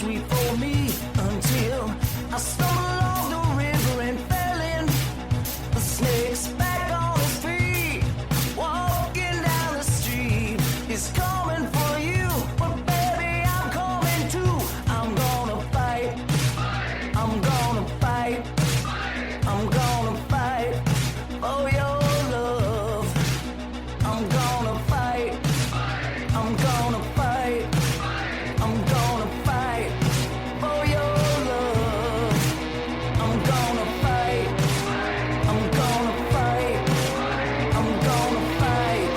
sweet for me until I stumbled along the river and fell in. The snake's back on his feet, walking down the street. He's coming for you, but baby, I'm coming too. I'm gonna fight. I'm gonna fight. I'm gonna fight for your love. I'm gonna fight. I'm gonna fight. I'm gonna fight for your love. I'm gonna fight. I'm gonna fight. I'm gonna fight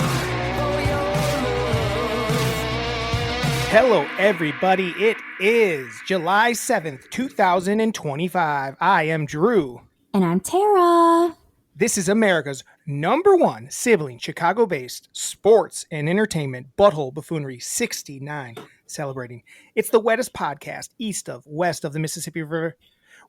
for your love. Hello, everybody. It is July 7th, 2025. I am Drew. And I'm Tara. This is America's #1 sibling, Chicago-based sports and entertainment butthole buffoonery 69 celebrating. It's the wettest podcast west of the Mississippi River.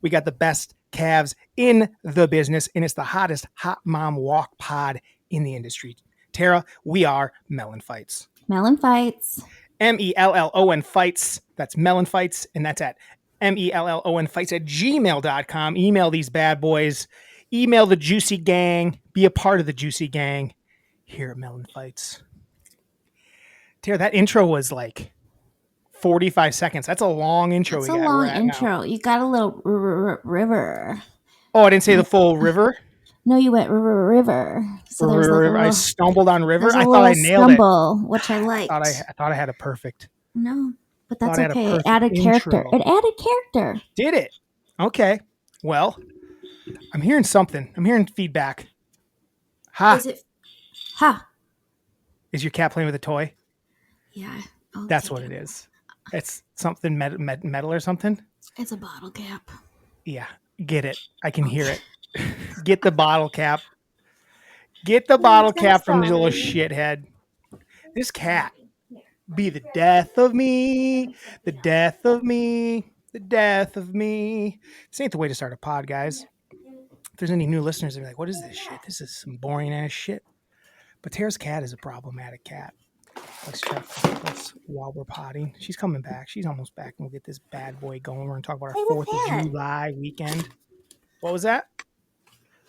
We got the best calves in the business, and it's the hottest hot mom walk pod in the industry. Tara, we are MELLONfights. MELLONfights. MELLON fights. That's MELLONfights, and that's at MELLONfights@gmail.com. Email these bad boys. Email the Juicy Gang. Be a part of the Juicy Gang here at MELLONfights. Tara, that intro was like 45 seconds. That's a long intro. It's a long intro. You got a little river. Oh, I didn't say the full river? No, you went river. So there's like a little, I stumbled on river. I thought I nailed stumble, which I liked. I thought I had a perfect. No, but that's Thought I had a okay. It perfect added character. intro. It added character. Did it? Okay. Well, I'm hearing something. I'm hearing feedback. Ha! Is your cat playing with a toy? Yeah. That's what it is. It's something metal or something? It's a bottle cap. Yeah. Get it. I can hear it. Get the bottle cap. Get the bottle cap from the little shithead. This cat be the death of me. The death of me. The death of me. This ain't the way to start a pod, guys. If there's any new listeners, they're like, what is this shit? This is some boring ass shit. But Tara's cat is a problematic cat. Let's check this while we're potting. She's coming back. She's almost back. And we'll get this bad boy going. We're going to talk about our 4th of July weekend. What was that?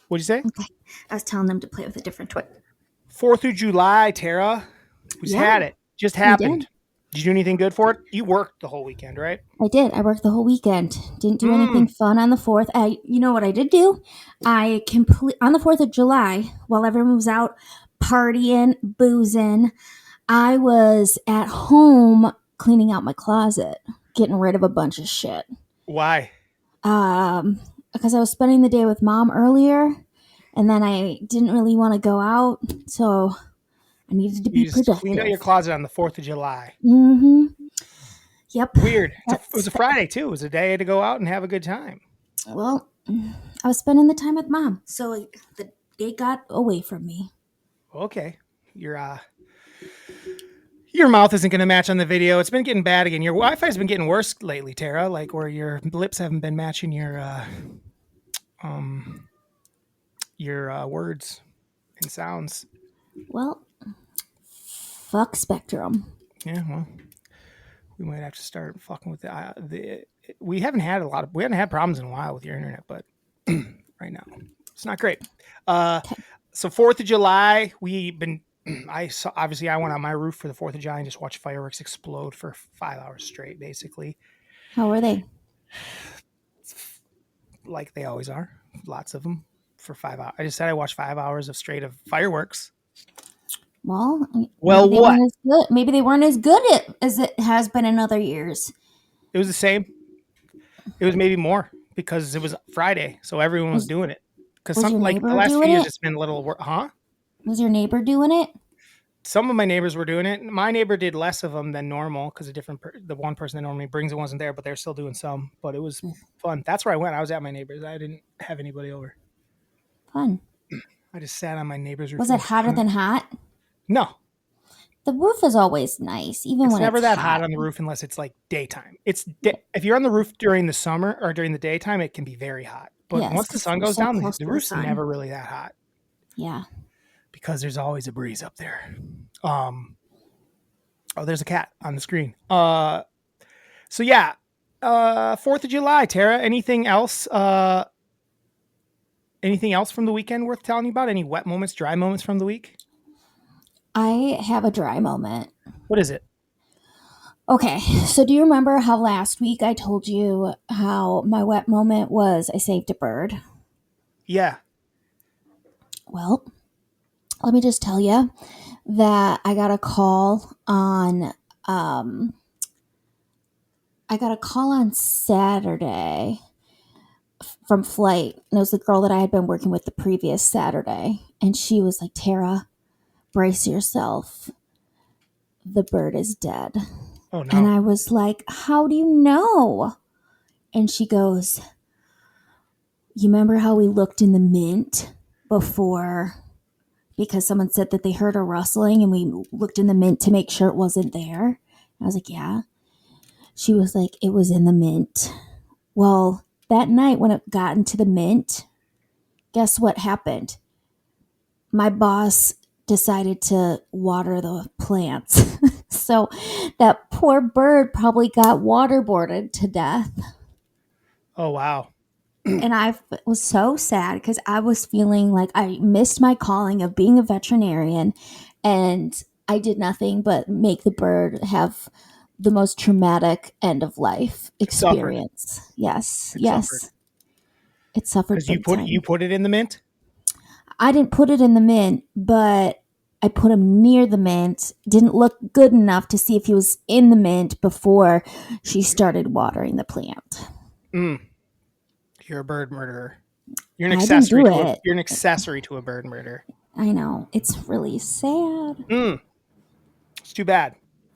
What'd you say? Okay. I was telling them to play with a different toy. 4th of July, Tara. We just had it. Just happened. Did you do anything good for it? You worked the whole weekend, right? I did. I worked the whole weekend. Didn't do anything fun on the 4th. You know what I did do? On the 4th of July, while everyone was out partying, boozing, I was at home cleaning out my closet, getting rid of a bunch of shit. Why? Because I was spending the day with Mom earlier, and then I didn't really want to go out, so I needed to be productive. You just cleaned out your closet on the 4th of July. Mm-hmm. Yep. Weird. It was a Friday, too. It was a day to go out and have a good time. Well, I was spending the time with Mom, so the day got away from me. Okay. Your mouth isn't going to match on the video. It's been getting bad again. Your Wi-Fi's been getting worse lately, Tara, like where your lips haven't been matching your words and sounds. Well, fuck Spectrum. Yeah, well, we might have to start fucking with we haven't had problems in a while with your internet, but right now it's not great. So 4th of July, I went on my roof for the 4th of July and just watched fireworks explode for 5 hours straight, basically. How were they? Like they always are. Lots of them for 5 hours. I just said I watched 5 hours of straight of fireworks. Well, what? Maybe they weren't as good as it has been in other years. It was the same. It was maybe more because it was Friday, so everyone was doing it. Because something like the last few years, it's been a little, Was your neighbor doing it? Some of my neighbors were doing it. My neighbor did less of them than normal because the one person that normally brings it wasn't there, but they're still doing some. But it was fun. That's where I went. I was at my neighbor's. I didn't have anybody over. Fun. I just sat on my neighbor's roof. Was it hotter than hot? No. The roof is always nice, even when it's never that hot on the roof unless it's like daytime. If you're on the roof during the summer or during the daytime, it can be very hot. But once the sun goes down, the roof's never really that hot. Yeah. Because there's always a breeze up there. Oh, there's a cat on the screen. So yeah, 4th of July, Tara. Anything else? Anything else from the weekend worth telling you about? Any wet moments, dry moments from the week? I have a dry moment. What is it? Okay, so do you remember how last week I told you how my wet moment was I saved a bird? Yeah. Well, let me just tell you that I got a call on Saturday from Flight. And it was the girl that I had been working with the previous Saturday. And she was like, Tara, brace yourself. The bird is dead. Oh no. And I was like, how do you know? And she goes, you remember how we looked in the mint before? Because someone said that they heard a rustling and we looked in the mint to make sure it wasn't there. I was like, yeah. She was like, it was in the mint. Well, that night when it got into the mint, guess what happened? My boss decided to water the plants. So that poor bird probably got waterboarded to death. Oh wow. And I was so sad because I was feeling like I missed my calling of being a veterinarian, and I did nothing but make the bird have the most traumatic end of life Suffered. experience. Yes, It suffered. yes. It suffered Because big time. you put it in the mint? I didn't put it in the mint, but I put him near the mint. Didn't look good enough to see if he was in the mint before she started watering the plant. You're a bird murderer. You're an I didn't accessory do to it. you're an accessory to a bird murder. I know. It's really sad. It's too bad.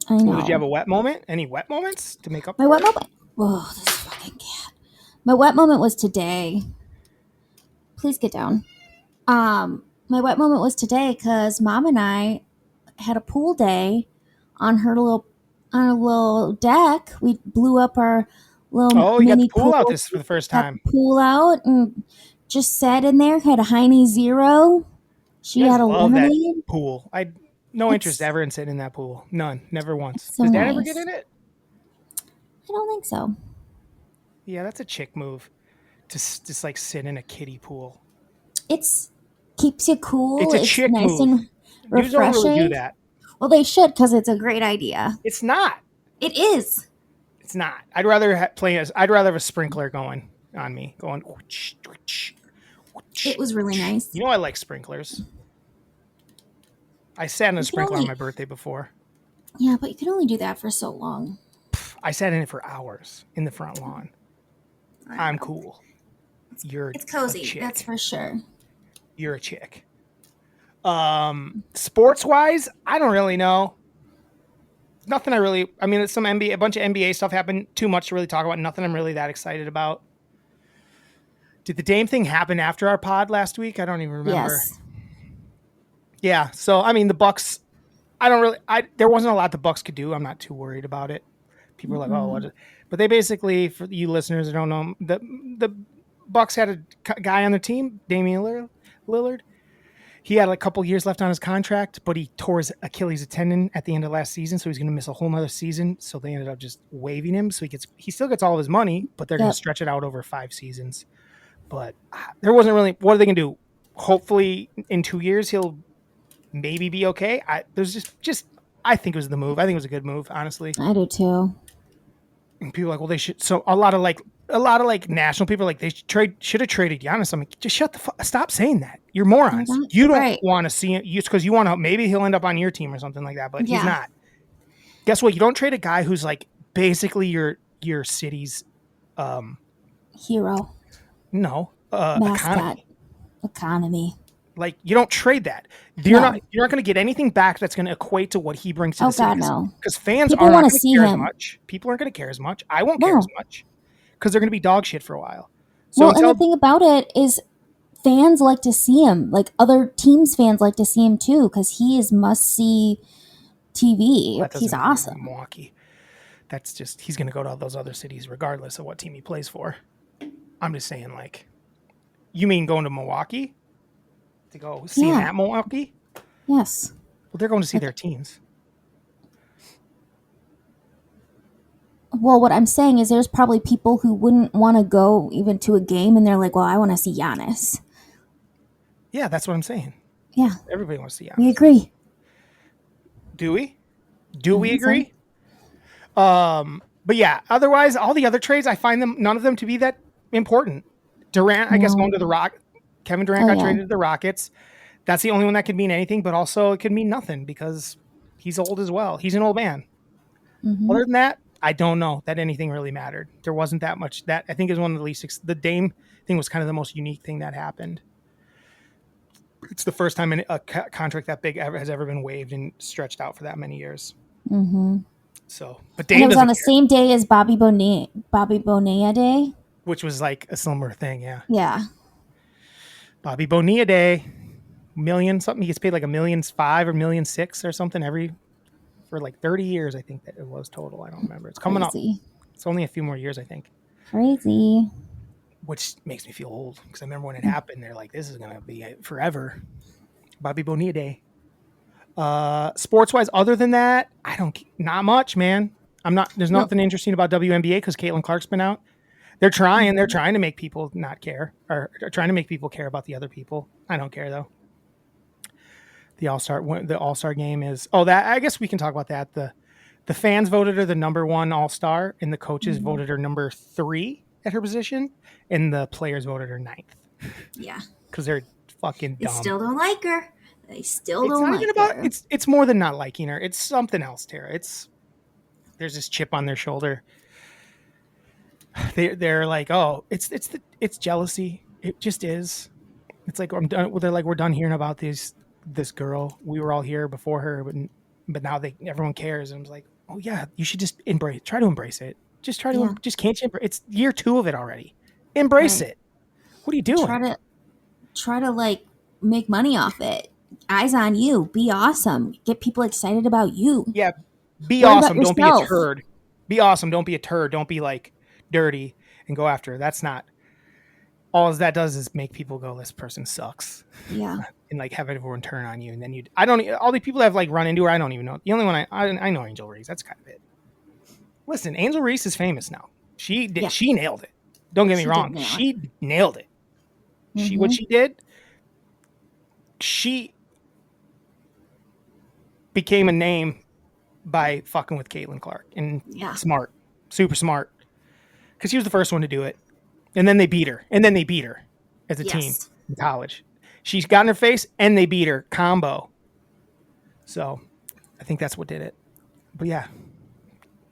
I Well, know. did you have a wet moment? Any wet moments to make up My for wet it? moment. Oh, this fucking cat. My wet moment was today. Please get down. My wet moment was today because Mom and I had a pool day on her little deck. We blew up our little Oh, you got the mini pool out pool. this for the first Got time. the pool out and just sat in there. Had a Heine Zero. She You guys had a love that lemonade. pool. I no interest It's ever in sitting in that pool. None. Never once. so Does Dad ever get nice. in it? I don't think so. Yeah, that's a chick move. To just like sit in a kiddie pool. It's keeps you cool. It's a It's chick nice move. and Dudes don't really do refreshing. that. Well, they should because it's a great idea. It's not. It is. It's not. I'd rather I'd rather have a sprinkler going on me, going. Whoosh, whoosh, whoosh, It was really whoosh. nice. You know I like sprinklers. I sat in a You can sprinkler on only, my birthday before. yeah, but you can only do that for so long. I sat in it for hours in the front lawn. I'm cool. You're It's a cozy, chick. that's for sure. You're a chick. Sports wise, I don't really know. Nothing I really. I mean, it's some NBA, a bunch of NBA stuff happened. Too much to really talk about. Nothing I'm really that excited about. Did the Dame thing happen after our pod last week? I don't even remember. Yes. Yeah. So I mean, the Bucks. I don't really. There wasn't a lot the Bucks could do. I'm not too worried about it. People are like, oh, what? But they basically, for you listeners who don't know, the Bucks had a guy on their team, Damian Lillard. He had a couple years left on his contract, but he tore his Achilles tendon at the end of last season, so he's going to miss a whole nother season. So they ended up just waiving him. So he still gets all of his money, but they're going to stretch it out over 5 seasons. But there wasn't really. What are they going to do? Hopefully, in 2 years he'll maybe be okay. There's just I think it was the move. I think it was a good move, honestly. I do too. And people are like, well, they should. So a lot of national people are like, they should have traded Giannis. I'm like, just shut the fuck. Stop saying that. You're morons. You don't want to see it. It's because you want to. Maybe he'll end up on your team or something like that. But he's not. Guess what? You don't trade a guy who's like basically your city's hero. No, mascot economy. Like, you don't trade that. You're not going to get anything back that's going to equate to what he brings to the city. God, no. Because fans People aren't want going to to see care as him. much. People aren't going to care as much. I won't care as much because they're going to be dog shit for a while. So Well, and the thing about it is fans like to see him. Like, other teams' fans like to see him too because he is must-see TV. He's awesome. Milwaukee. That's just, he's going to go to all those other cities regardless of what team he plays for. I'm just saying, like, you mean going to Milwaukee? To go see him at Milwaukee? Yes. Well, they're going to see their teams. Well, what I'm saying is there's probably people who wouldn't want to go even to a game, and they're like, well, I want to see Giannis. Yeah, that's what I'm saying. Yeah, Everybody wants to see we Giannis. agree. Do we? Do I we think so. agree? But yeah, otherwise, all the other trades, I find none of them to be that important. Durant, I guess, No. going to the Rock. Kevin Durant Oh, got yeah. traded to the Rockets. That's the only one that could mean anything, but also it could mean nothing because he's old as well. He's an old man. Mm-hmm. Other than that, I don't know that anything really mattered. There wasn't that much. That I think is one of the least. The Dame thing was kind of the most unique thing that happened. It's the first time a contract that big has ever been waived and stretched out for that many years. Mm-hmm. So, but And it Dame was on doesn't the care, same day as Bobby Bonilla Day. which was like a similar thing. Yeah, Yeah. Bobby Bonilla Day, million something. He gets paid like $1,500,000 or $1,600,000 or something every for like 30 years. I think that it was total. I don't remember. It's coming up. Crazy. It's only a few more years, I think. Crazy. Which makes me feel old because I remember when it happened. They're like, "This is gonna be forever." Bobby Bonilla Day. Sports wise, other than that, I don't. Not much, man. I'm not. There's No. nothing interesting about WNBA because Caitlin Clark's been out. They're trying. They're trying to make people not care, or trying to make people care about the other people. I don't care though. The All Star game is. Oh, that I guess we can talk about that. The fans voted her the number one All Star, and the coaches voted her number 3 at her position, and the players voted her 9th Yeah. because they're fucking They dumb. still don't like her. They still It's don't not like even about her. it's more than not liking her. It's something else, Tara. There's this chip on their shoulder. They're like, oh, it's jealousy. It just is. It's like I'm done. Well, they're like, we're done hearing about this girl. We were all here before her, but now everyone cares. And I was like, oh yeah, you should just try to embrace it. Yeah. Just can't you? It's year 2 of it already. Embrace Right. it. What are you doing? Try to like make money off it. Eyes on you. Be awesome. Get people excited about you. Yeah, be Worry about awesome. Don't be a yourself. turd. Be awesome. Don't be a turd. Don't be like dirty and go after her. That's not all that does is make people go, this person sucks. Yeah. And like have everyone turn on you. And then I don't, all the people that have like run into her, I don't even know. The only one I know Angel Reese. That's kind of it. Listen, Angel Reese is famous now. She nailed it. Don't get me wrong. She nailed it. What she did, she became a name by fucking with Caitlin Clark and smart, super smart. Because she was the first one to do it. And then they beat her. As a team in college. She's got in her face and they beat her combo. So I think that's what did it. But yeah.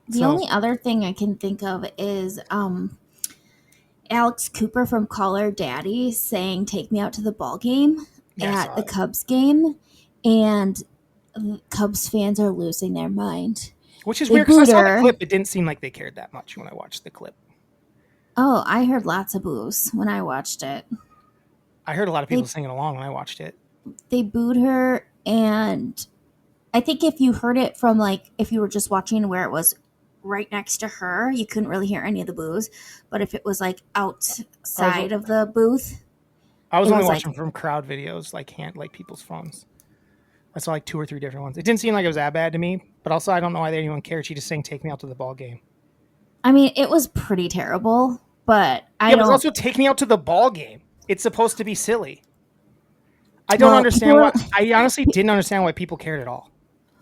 The only other thing I can think of is Alex Cooper from Call Her Daddy saying, "Take me out to the ball game" at the Cubs game. And Cubs fans are losing their mind. Which is weird because I saw the clip. It didn't seem like they cared that much when I watched the clip. Oh, I heard lots of boos when I watched it. I heard a lot of people singing along when I watched it. They booed her, and I think if you heard it from like if you were just watching where it was right next to her, you couldn't really hear any of the boos. But if it was like outside of the booth, I was only watching from crowd videos, like people's phones. I saw like 2 or 3 different ones. It didn't seem like it was that bad to me, but also I don't know why anyone cared. She just saying, "Take me out to the ball game." I mean, it was pretty terrible, but it was also "Take me out to the ball game." It's supposed to be silly. I don't understand why. I honestly didn't understand why people cared at all.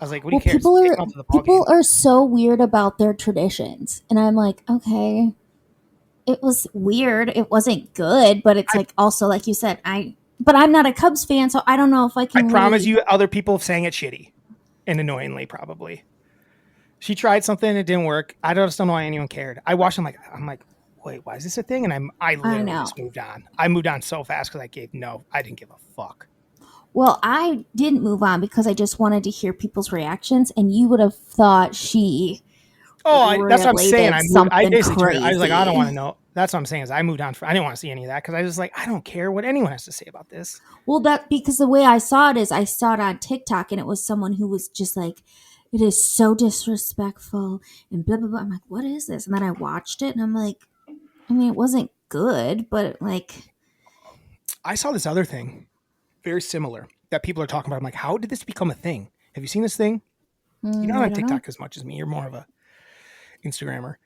I was like, "What do you care?" People are so weird about their traditions, and I'm like, okay, it was weird. It wasn't good, but it's like also like you said, but I'm not a Cubs fan, so I don't know if I can. I promise you, other people sang it shitty and annoyingly, probably. She tried something, it didn't work. I just don't know why anyone cared. I watched. I'm like, wait, why is this a thing? And I literally just moved on. I moved on so fast because I didn't give a fuck. Well, I didn't move on because I just wanted to hear people's reactions, and you would have thought she. That's what I'm saying. I crazy. I was like, I don't want to know. That's what I'm saying. Is I moved on. I didn't want to see any of that because I was like, I don't care what anyone has to say about this. Well, because the way I saw it is, I saw it on TikTok, and it was someone who was just like, "It is so disrespectful," and blah blah blah. I'm like, what is this? And then I watched it, and I'm like, I mean, it wasn't good, but like, I saw this other thing, very similar, that people are talking about. I'm like, how did this become a thing? Have you seen this thing? You're not on TikTok as much as me. You're more of a Instagrammer.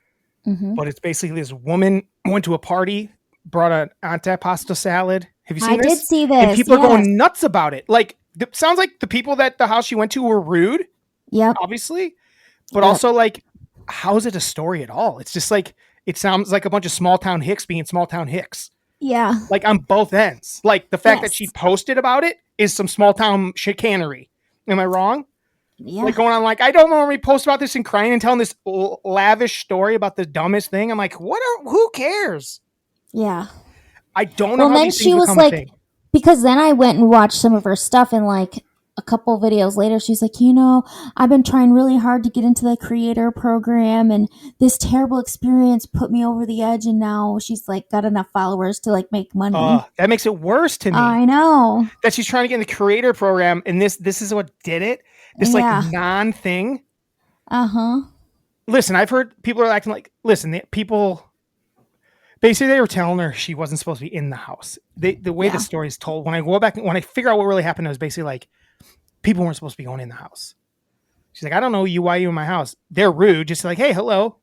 but it's basically this woman went to a party, brought an antipasto salad. Have you seen I this? did see this. And people are yes. going nuts about it. Like, sounds like the people that the house she went to were rude, Yep. obviously, but Yep. also like, how is it a story at all? It's just like, it sounds like a bunch of small town hicks being small town hicks. Yeah. Like on both ends. Like the fact that Yes. she posted about it is some small town chicanery. Am I wrong? Yeah. Like going on like, I don't normally post about this and crying and telling this lavish story about the dumbest thing. I'm like, who cares? Yeah. I don't know Well, how then these she things was become a like, thing. because then I went and watched some of her stuff, and like a couple videos later, she's like, I've been trying really hard to get into the creator program, and this terrible experience put me over the edge, and now she's like got enough followers to like make money. That makes it worse to me. I know. That she's trying to get in the creator program, and this is what did it. This like non-thing. Uh-huh. Listen, I've heard people are acting like, listen, people basically they were telling her she wasn't supposed to be in the house. The way the story is told, when I go back, when I figure out what really happened, it was basically like people weren't supposed to be going in the house. She's like, I don't know you, why are you in my house? They're rude, just like, hey, hello.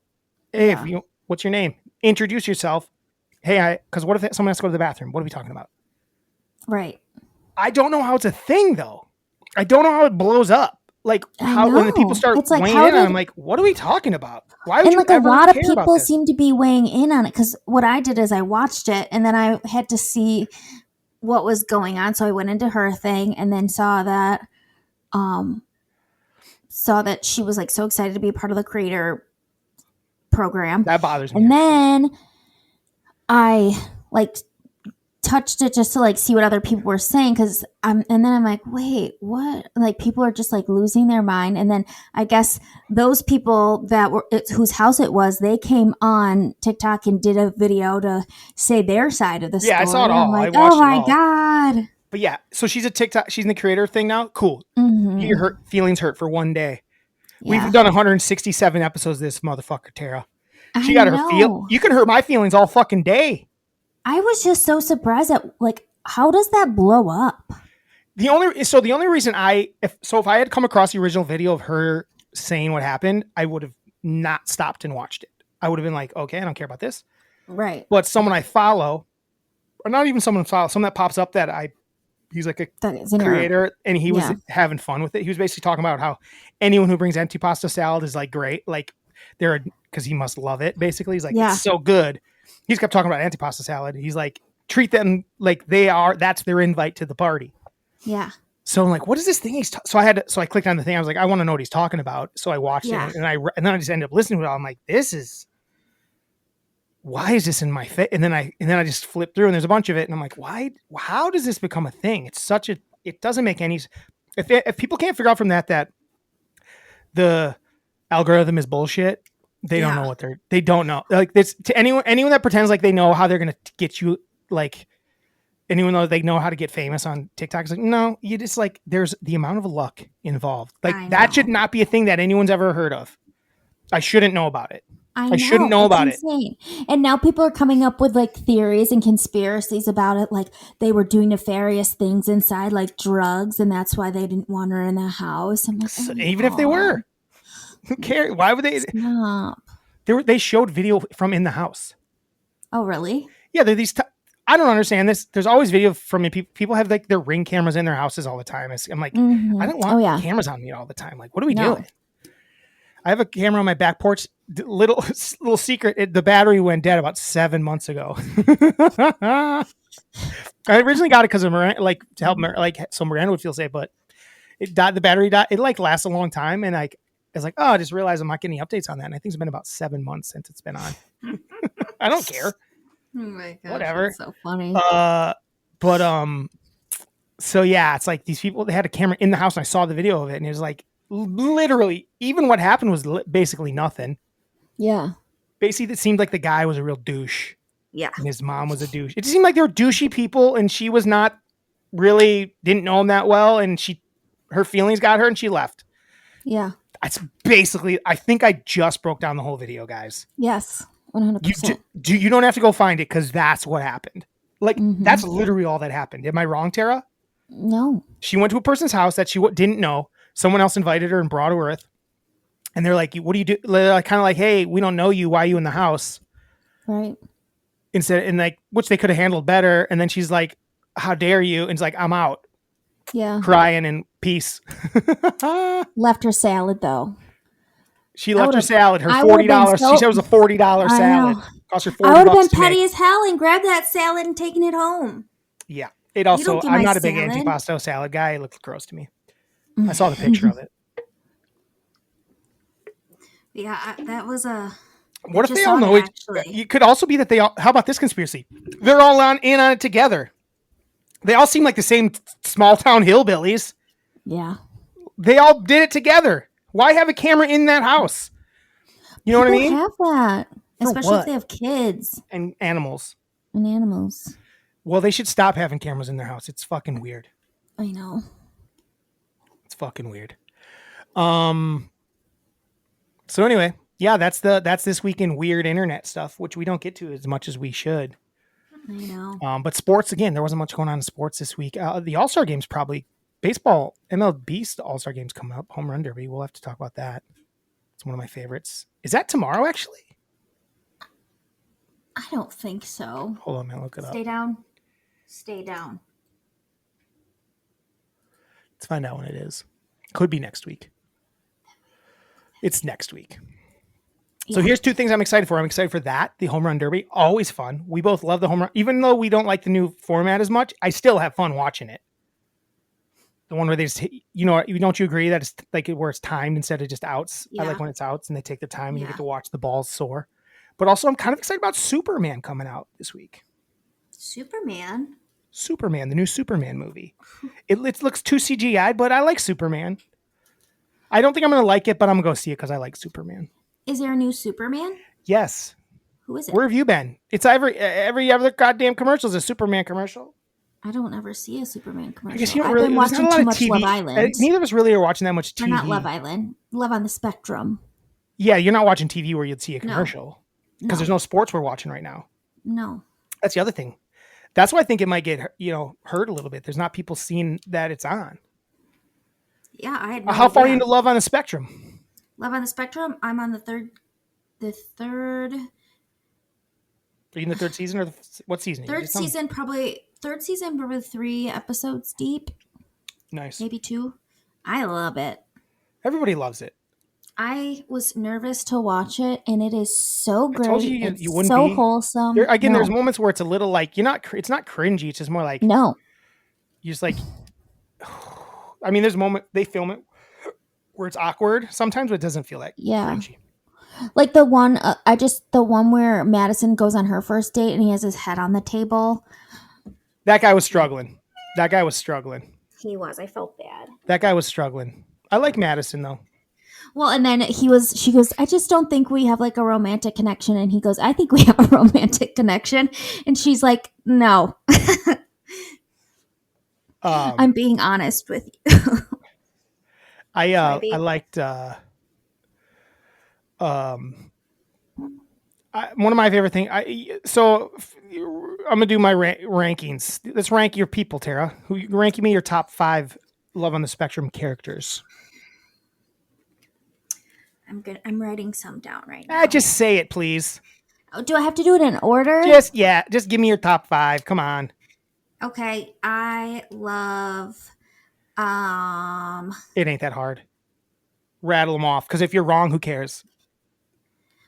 Hey, what's your name? Introduce yourself. Hey, because what if someone has to go to the bathroom? What are we talking about? Right. I don't know how it's a thing though. I don't know how it blows up. Like how when the people start like, weighing in, I'm like, what are we talking about? Why would and you like ever a lot of care people about this? seem to be weighing in on it, because what I did is I watched it and then I had to see what was going on. So I went into her thing and then saw that she was like so excited to be a part of the creator program. That bothers me. And then I like touched it just to like see what other people were saying, because and then I'm like, wait, what? Like people are just like losing their mind. And then I guess those people that were whose house it was, they came on TikTok and did a video to say their side of the story. I saw it all. I'm like, I watched oh my it all. god. But yeah, so she's a TikTok. She's in the creator thing now. Cool. Mm-hmm. Your feelings hurt for one day. Yeah. We've done 167 episodes of this motherfucker, Tara. She I got her feel. You can hurt my feelings all fucking day. I was just so surprised at like, how does that blow up? The only reason if I had come across the original video of her saying what happened, I would have not stopped and watched it. I would have been like, okay, I don't care about this. Right. But someone I follow, or not even someone I follow, someone that pops up that he's like a creator, and he was having fun with it. He was basically talking about how anyone who brings antipasto salad is like great. Like because he must love it. Basically, he's like, it's so good. He's kept talking about antipasto salad. He's like, treat them like that's their invite to the party. Yeah. So I'm like, what is this thing? So I clicked on the thing. I was like, I want to know what he's talking about. So I watched it, and then I just ended up listening to it. I'm like, why is this in my face? And then I just flipped through, and there's a bunch of it, and I'm like, why? How does this become a thing? It doesn't make any. If people can't figure out from that the algorithm is bullshit, they don't know they don't know. Like this, to anyone that pretends like they know how they're gonna get you, like anyone though they know how to get famous on TikTok, is like, no, you just like, there's the amount of luck involved. Like that should not be a thing that anyone's ever heard of. I shouldn't know about it. I shouldn't know about it. And now people are coming up with like theories and conspiracies about it. Like they were doing nefarious things inside, like drugs, and that's why they didn't want her in the house. I'm like, even if they were, who cares? Why would they? Stop. They showed video from in the house. Oh, really? Yeah, they're these. I don't understand this. There's always video from me. People have like their Ring cameras in their houses all the time. I'm like, I don't want cameras on me all the time. Like, what are we doing? I have a camera on my back porch. Little secret: the battery went dead about 7 months ago. I originally got it because of Miranda, like to help so Miranda would feel safe, but it died. The battery died. It like lasts a long time, and I was like, oh, I just realized I'm not getting any updates on that. And I think it's been about 7 months since it's been on. I don't care. Oh my gosh, whatever. That's so funny. So yeah, it's like these people, they had a camera in the house, and I saw the video of it, and it was like literally, even what happened was basically nothing. Yeah. Basically, it seemed like the guy was a real douche. Yeah. And his mom was a douche. It seemed like they were douchey people, and she was not really, didn't know him that well, and her feelings got her, and she left. Yeah. That's basically, I think I just broke down the whole video, guys. Yes. 100%. You don't have to go find it, because that's what happened. Like, that's literally all that happened. Am I wrong, Tara? No. She went to a person's house that she didn't know. Someone else invited her and brought her with. And they're like, what do you do? They're like, kind of like, hey, we don't know you. Why are you in the house? Right. Instead, and like, which they could have handled better. And then she's like, how dare you? And it's like, I'm out. Yeah. Crying and peace. Left her salad though. She left her salad, her I would've been $40. so- She said it was a $40 I salad. know. Cost her I would have $40 been to petty make. as hell and grabbed that salad and taken it home. Yeah. It also, don't get I'm my not a big salad. antipasto salad guy. It looked gross to me. I saw the picture of it. Yeah, that was a. What if just they all saw know it, it? actually. It could also be that they all, how about this conspiracy? They're all in on it together. They all seem like the same small town hillbillies. Yeah. They all did it together. Why have a camera in that house? You know what I mean? Have that, especially what? if they have kids And animals. and animals. Well, they should stop having cameras in their house. It's fucking weird. I know. It's fucking weird. So anyway, yeah, that's this week in weird internet stuff, which we don't get to as much as we should. I know. But sports, again, there wasn't much going on in sports this week. The All-Star games, probably baseball, MLB All-Star games coming up. Home Run Derby. We'll have to talk about that. It's one of my favorites. Is that tomorrow, actually? I don't think so. Hold on, man. Look it up. Stay down. Stay down. Let's find out when it is. Could be next week. It's next week. So here's two things I'm excited for. I'm excited for that, the Home Run Derby. Always fun. We both love the home run. Even though we don't like the new format as much, I still have fun watching it. The one where they just, don't you agree that it's like where it's timed instead of just outs? Yeah. I like when it's outs and they take their time and you Yeah. get to watch the balls soar. But also, I'm kind of excited about Superman coming out this week. Superman, the new Superman movie. It looks too CGI, but I like Superman. I don't think I'm going to like it, but I'm going to go see it because I like Superman. is there a new Superman? Yes. Who is it? Where have you been? It's every other goddamn commercial is a Superman commercial. I don't ever see a Superman commercial. I guess you don't I've really. been There's watching not a lot too of much TV. Love Island. Neither of us really are watching that much TV. Or not Love Island. Love on the Spectrum. Yeah, you're not watching TV where you'd see a No. commercial because No. there's no sports we're watching right now. No. That's the other thing. That's why I think it might get hurt a little bit. There's not people seeing that it's on. Yeah, I had no How far are you idea. into Love on the Spectrum? Love on the Spectrum? I'm on the third. Are you in the third season or what season? Third season, probably 3 episodes deep, Nice. maybe 2. I love it. Everybody loves it. I was nervous to watch it, and it is so great. told you It's you wouldn't so be. wholesome. There's moments where it's a little like it's not cringy. It's just more like No. you just like. I mean, there's a moment they film it where it's awkward sometimes, but it doesn't feel like cringy. Like the one, the one where Madison goes on her first date and he has his head on the table. That guy was struggling. He was. I felt bad. That guy was struggling. I like Madison though. Well, and then she goes, I just don't think we have like a romantic connection. And he goes, I think we have a romantic connection. And she's like, no. I'm being honest with you. I liked one of my favorite things. I'm gonna do my rankings. Let's rank your people, Tara. Rank me your top 5 Love on the Spectrum characters. I'm writing some down right now. Just say it, please. Oh, do I have to do it in order? Just give me your top 5. Come on. Okay, I love. It ain't that hard. Rattle them off, because if you're wrong, who cares?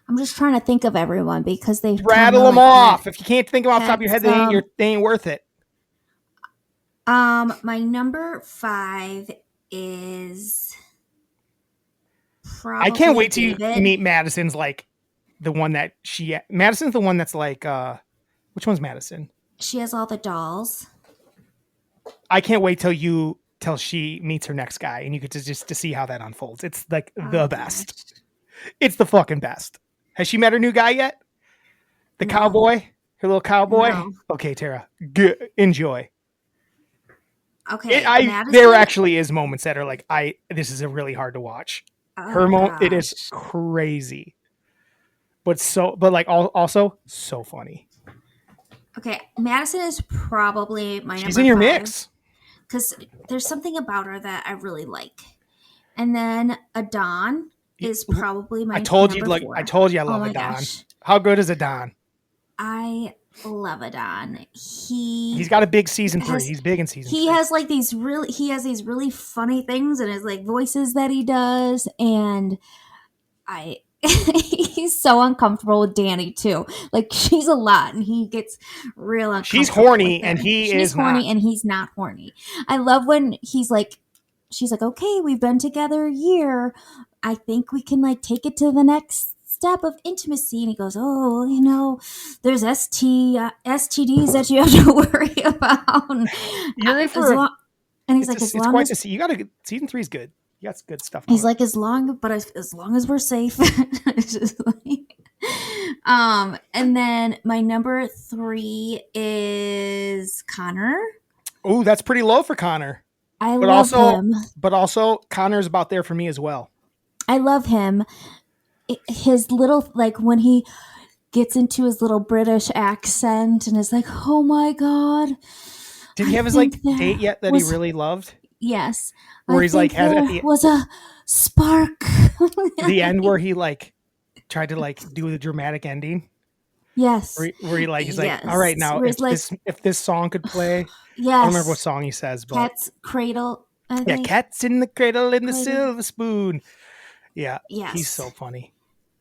I'm just trying to think of everyone because they rattle them off. If you can't think of them off the top of your head, they ain't worth it. My number 5 is. I can't wait till you meet Madison's like the one that Madison's the one that's like which one's Madison? She has all the dolls. I can't wait till she meets her next guy and you get to see how that unfolds. It's like the best. It's the fucking best. Has she met her new guy yet? The cowboy? Her little cowboy? No. Okay, Tara. Good. Enjoy. Okay. There actually is moments that are like this is really hard to watch. Her moment, it is crazy, but also so funny. Okay, Madison is probably my. She's in your mix because there's something about her that I really like, and then Adon. is probably my I told you number 4. I told you I Oh love my Adon. gosh. How good is Adon? I love Adon. He's got a big season 3. He's big in season 3. He has like these really funny things and his like voices that he does, and he's so uncomfortable with Danny too. Like she's a lot, and he gets real uncomfortable. She's horny, with her. and She's is horny, not. and he's not horny. I love when she's like, okay, we've been together a year. I think we can like take it to the next step of intimacy. And he goes, oh, there's STDs that you have to worry about. You're in for and he's like, as long as you got to season 3 is good. You got good stuff. He's like, as long as we're safe. It's just like, and then my number 3 is Connor. Oh, that's pretty low for Connor. I love him. But also, Connor's about there for me as well. I love him. His little, like, when he gets into his little British accent and is like, oh my God. Did he have his, like, date yet that he really loved? Yes. Where he's like, was a spark. The end where he, like, tried to, like, do the dramatic ending. Yes. Where he, like, he's yes. like, all right, now, if this song could play. Yes. I don't remember what song he says, but. Cat's Cradle. Yeah, Cat's in the Cradle in the Silver Spoon. Yeah. Yes. He's so funny.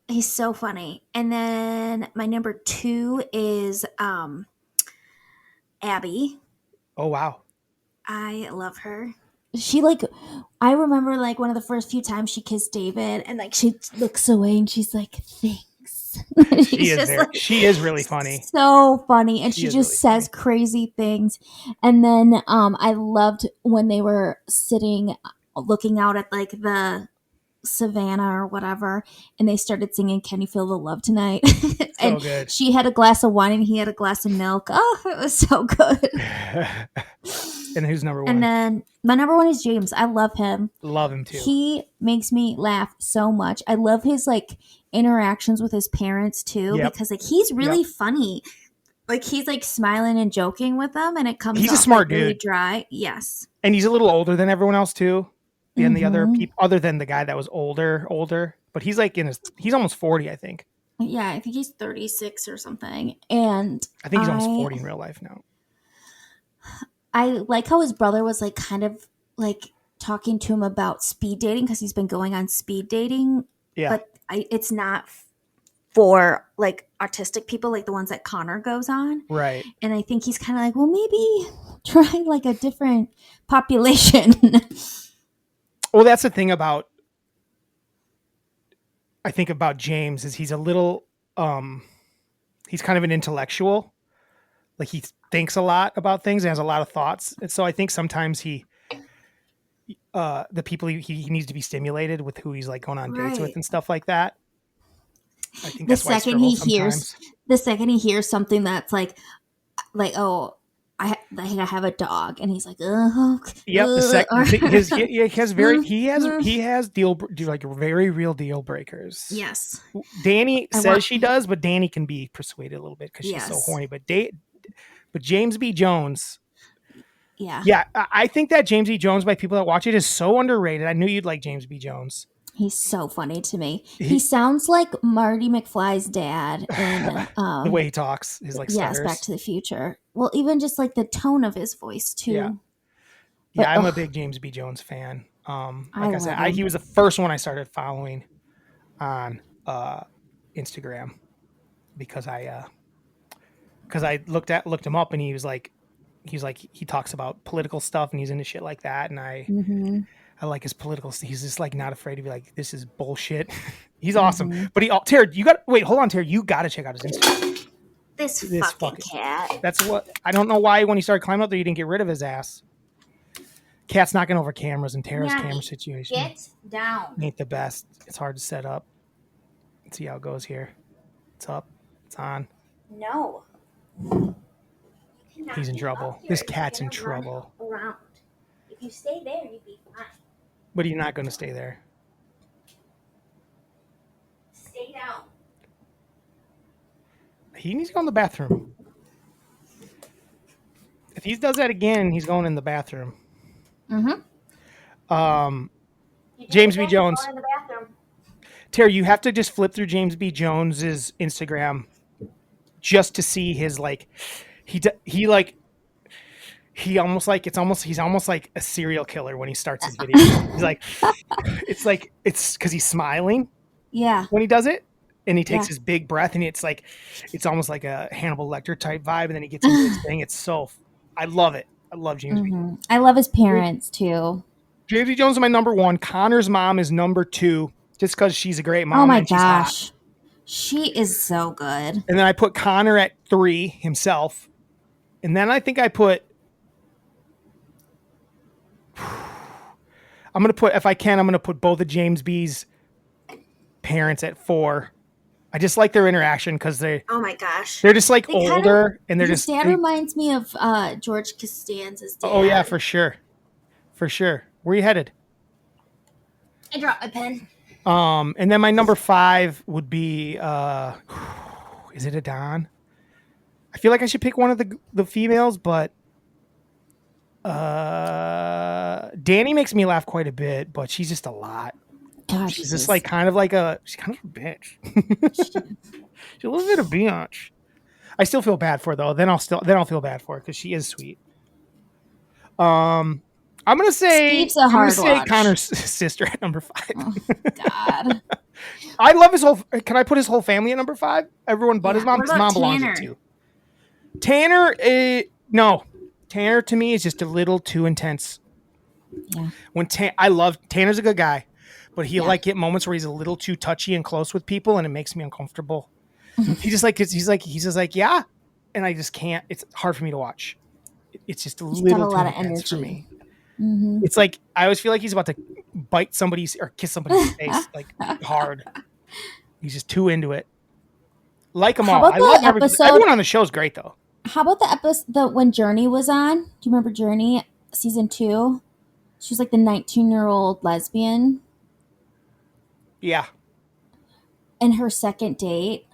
He's so funny. And then my number 2 is Abby. Oh, wow. I love her. She I remember like one of the first few times she kissed David and like she looks away and she's like, thanks. She is really funny. So funny. And she just really says crazy things. And then I loved when they were sitting looking out at like the Savannah or whatever, and they started singing "Can You Feel the Love Tonight?" And good. She had a glass of wine and he had a glass of milk. Oh, it was so good. And who's number 1? And then my number 1 is James. I love him. Love him too. He makes me laugh so much. I love his like interactions with his parents too, because like he's really funny. Like he's like smiling and joking with them, and it comes. He's off, a smart dude. Really dry. Yes. And he's a little older than everyone else too. And the other people, other than the guy that was older, but he's like he's almost 40, I think. Yeah, I think he's 36 or something. And I think he's almost 40 in real life now. I like how his brother was like kind of like talking to him about speed dating because he's been going on speed dating. Yeah. But it's not for like autistic people like the ones that Connor goes on. Right. And I think he's kind of like, well, maybe try like a different population. Well, that's the thing about, I think about James is he's a little, he's kind of an intellectual. Like he thinks a lot about things and has a lot of thoughts. And so I think sometimes the people he needs to be stimulated with who he's like going on dates with and stuff like that. I think the second he hears something that's like, oh, I have a dog, and he's like, oh. Yep. He has very real deal breakers. Yes. Danny says she does, but Danny can be persuaded a little bit because she's so horny. But James B. Jones. Yeah. Yeah. I think that James B. Jones, by people that watch it, is so underrated. I knew you'd like James B. Jones. He's so funny to me. He sounds like Marty McFly's dad. In, the way he talks. His like stutters. Yes, Back to the Future. Well, even just like the tone of his voice too. Yeah, but, I'm a big James B. Jones fan. Like I said, he was the first one I started following on Instagram because I looked him up and he talks about political stuff and he's into shit like that, and I like his political. He's just like not afraid to be like, this is bullshit. He's awesome. But Terry, hold on, Terry, you got to check out his Instagram. This fucking cat. That's what I don't know why when he started climbing up there, you didn't get rid of his ass. Cat's knocking over cameras and Tara's camera situation. Get down. Ain't the best. It's hard to set up. Let's see how it goes here. It's up. It's on. No. He's in trouble. This cat's in trouble. Around. If you stay there, you'd be fine. But you're not going to stay there. Stay down. He needs to go in the bathroom. If he does that again, he's going in the bathroom. James B. Jones. Terry, you have to just flip through James B. Jones's Instagram just to see his like he almost like he's almost like a serial killer when he starts his video. He's like it's because he's smiling Yeah. when he does it, and he takes Yeah. his big breath, and it's almost like a Hannibal Lecter type vibe, and then he gets into his thing. I love it. I love James B. I love his parents too. James B. Jones is my number one. Connor's mom is number two, just because she's a great mom. Oh my and she's hot. gosh. She is so good. And then I put Connor at 3 himself. And then I think I put I'm gonna put both of James B's parents at 4. I just like their interaction because Oh my gosh. they're just like older and they're His just dad reminds me of George Costanza's dad. oh yeah, for sure. For sure. Where you headed? I dropped my pen. And then my number 5 would be is it a Don? I feel like I should pick one of the females, but Danny makes me laugh quite a bit, but she's just a lot. Gosh, She's just like kind of a bitch. She's a little bit of bitch. I still feel bad for her though. Then I'll feel bad for her because she is sweet. I'm gonna say Steve's a hard watch. Connor's sister at number 5. Oh, God. I love his whole. Can I put his whole family at number 5? Everyone but his mom. What His about mom belongs Tanner? at 2. Tanner, no. Tanner to me is just a little too intense. Yeah. I love Tanner's a good guy, but he'll like get moments where he's a little too touchy and close with people, and it makes me uncomfortable. He's just like yeah, and I just can't. It's hard for me to watch. It's just a little too intense for me. Mm-hmm. It's like I always feel like he's about to bite somebody's or kiss somebody's face like hard. He's just too into it. Like them all. I love everyone on the show is great though. How about the episode when Journey was on? Do you remember Journey season 2? She was like the 19-year-old lesbian. Yeah. And her second date,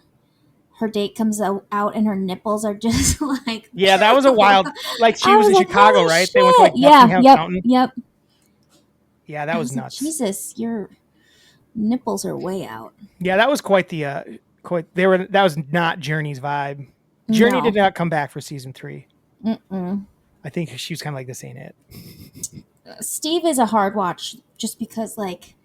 her date comes out and her nipples are just like. Yeah, that was a wild. Like she was in like, Chicago, holy right? shit. They went to like Buckingham Fountain. Yep. Yeah, that was like, nuts. Jesus, your nipples are way out. Yeah, that was quite the that was not Journey's vibe. Journey did not come back for season 3. I think she was kind of like, this ain't it. Steve is a hard watch just because, like,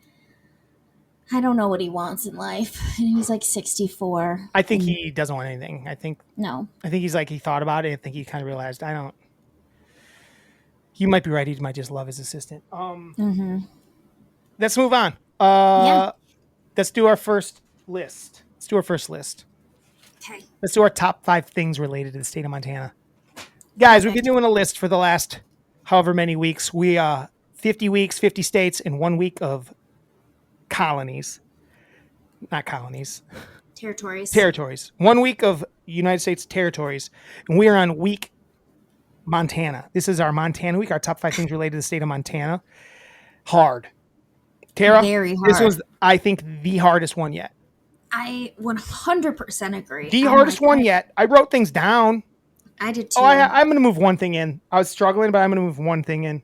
I don't know what he wants in life. And he's like 64. I think he doesn't want anything. I think he's like, he thought about it. I think he kind of realized, you might be right. He might just love his assistant. Let's move on. Let's do our first list. Okay. Let's do our top 5 things related to the state of Montana. Guys, we've been doing a list for the last however many weeks. We 50 weeks, 50 states, and 1 week of colonies. Not colonies. Territories. 1 week of United States territories. And we are on week Montana. This is our Montana week, our top 5 things related to the state of Montana. Hard. Tara, very hard. This was, I think, the hardest one yet. I 100% agree. The hardest one yet. I wrote things down. I did too. Oh, I'm going to move one thing in. I was struggling, but I'm going to move one thing in.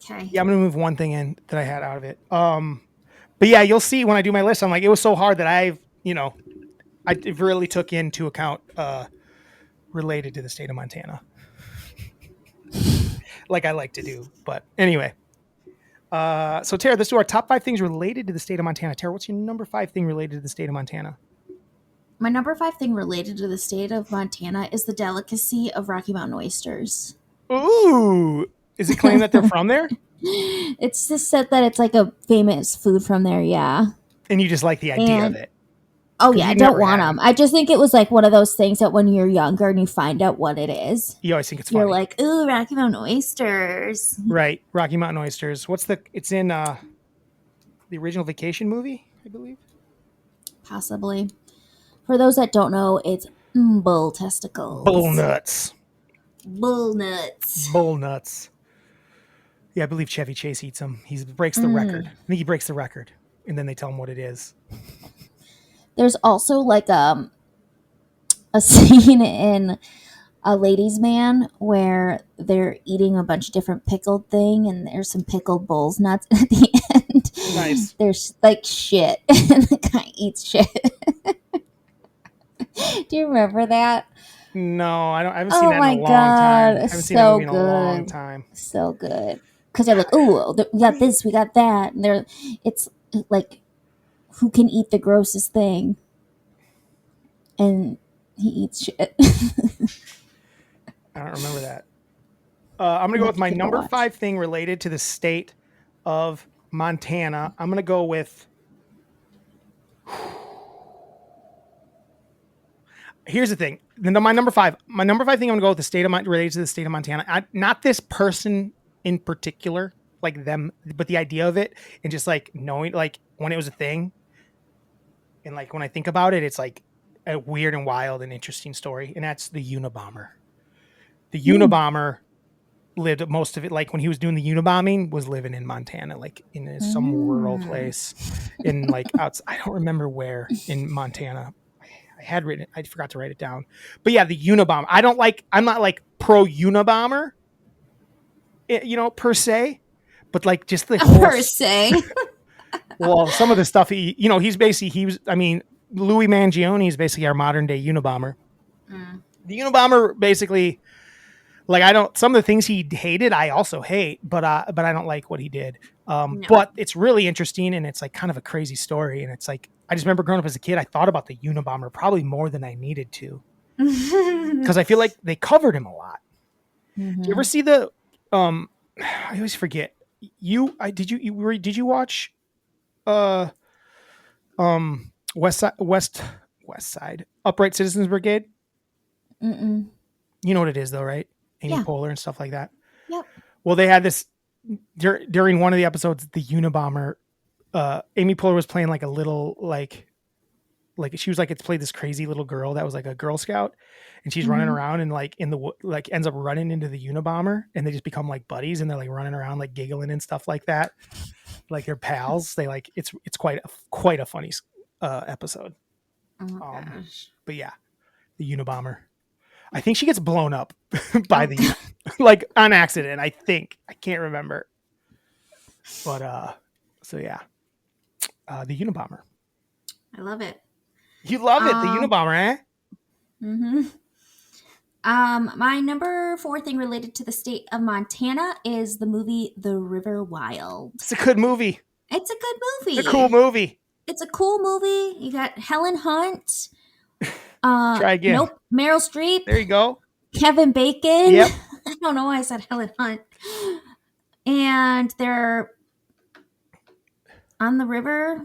Okay. Yeah, I'm going to move one thing in that I had out of it. But yeah, you'll see when I do my list, I'm like, it was so hard that I really took into account related to the state of Montana. Like I like to do. But anyway. So Tara, let's do our top 5 things related to the state of Montana. Tara, what's your number 5 thing related to the state of Montana? My number 5 thing related to the state of Montana is the delicacy of Rocky Mountain oysters. Ooh, is it claimed that they're from there? It's just said that it's like a famous food from there, yeah. And you just like the idea of it. Oh yeah, I don't want them. I just think it was like one of those things that when you're younger and you find out what it is, you always think it's funny. You're like, ooh, Rocky Mountain oysters. Right, Rocky Mountain oysters. It's in the original Vacation movie, I believe. Possibly. For those that don't know, it's bull testicles. Bull nuts. Bull nuts. Bull nuts. Yeah, I believe Chevy Chase eats them. He breaks the record. I think he breaks the record, and then they tell him what it is. There's also like a scene in A Ladies' Man where they're eating a bunch of different pickled thing, and there's some pickled bull's nuts at the end. Nice. There's like shit, and the guy eats shit. Do you remember that? No, I haven't seen Oh that in a my long time. I god, haven't seen that so movie in a long good, time. so good. Because they're like, oh, we got this, we got that, and it's like, who can eat the grossest thing? And he eats shit. I don't remember that. I'm gonna You'll go have with to my give it a number watch. 5 thing related to the state of Montana. I'm gonna go with. Here's the thing. My number five thing. I'm gonna go with the state of related to the state of Montana. Not this person in particular, like them, but the idea of it, and just like knowing, like when it was a thing, and like when I think about it, it's like a weird and wild and interesting story, and that's the Unabomber. The Unabomber lived most of it, like when he was doing the Unabombing, was living in Montana, like in some rural place, in like outside. I don't remember where in Montana. I had written it. I forgot to write it down. But yeah, the Unabomber. I'm not like pro Unabomber, per se, but like just the whole. Per se. Well, some of the stuff Louis Mangione is basically our modern day Unabomber. The Unabomber basically, like, some of the things he hated, I also hate, but I don't like what he did. No. But it's really interesting, and it's like kind of a crazy story. And it's like, I just remember growing up as a kid, I thought about the Unabomber probably more than I needed to, because I feel like they covered him a lot. Did you ever see the, I always forget did you watch, West Side Upright Citizens Brigade? Mm-mm. You know what it is though, right? Amy Yeah. Poehler and stuff like that. Yep. Well, they had this during one of the episodes, the Unabomber. Amy Poehler was playing like a little like she was like, it's played this crazy little girl that was like a Girl Scout, and she's running around and like ends up running into the Unabomber, and they just become like buddies, and they're like running around like giggling and stuff like that, like they're pals. They like it's quite a funny episode. Oh gosh. But yeah, the Unabomber. I think she gets blown up by the like on accident. I think, I can't remember, but so yeah, the Unabomber. I love it. You love it, the Unabomber, eh? Mm-hmm. My number 4 thing related to the state of Montana is the movie The River Wild. It's a good movie. It's a good movie. It's a cool movie. It's a cool movie. You got Helen Hunt. Try again. Nope. Meryl Streep. There you go. Kevin Bacon. Yep. I don't know why I said Helen Hunt. And they're on the river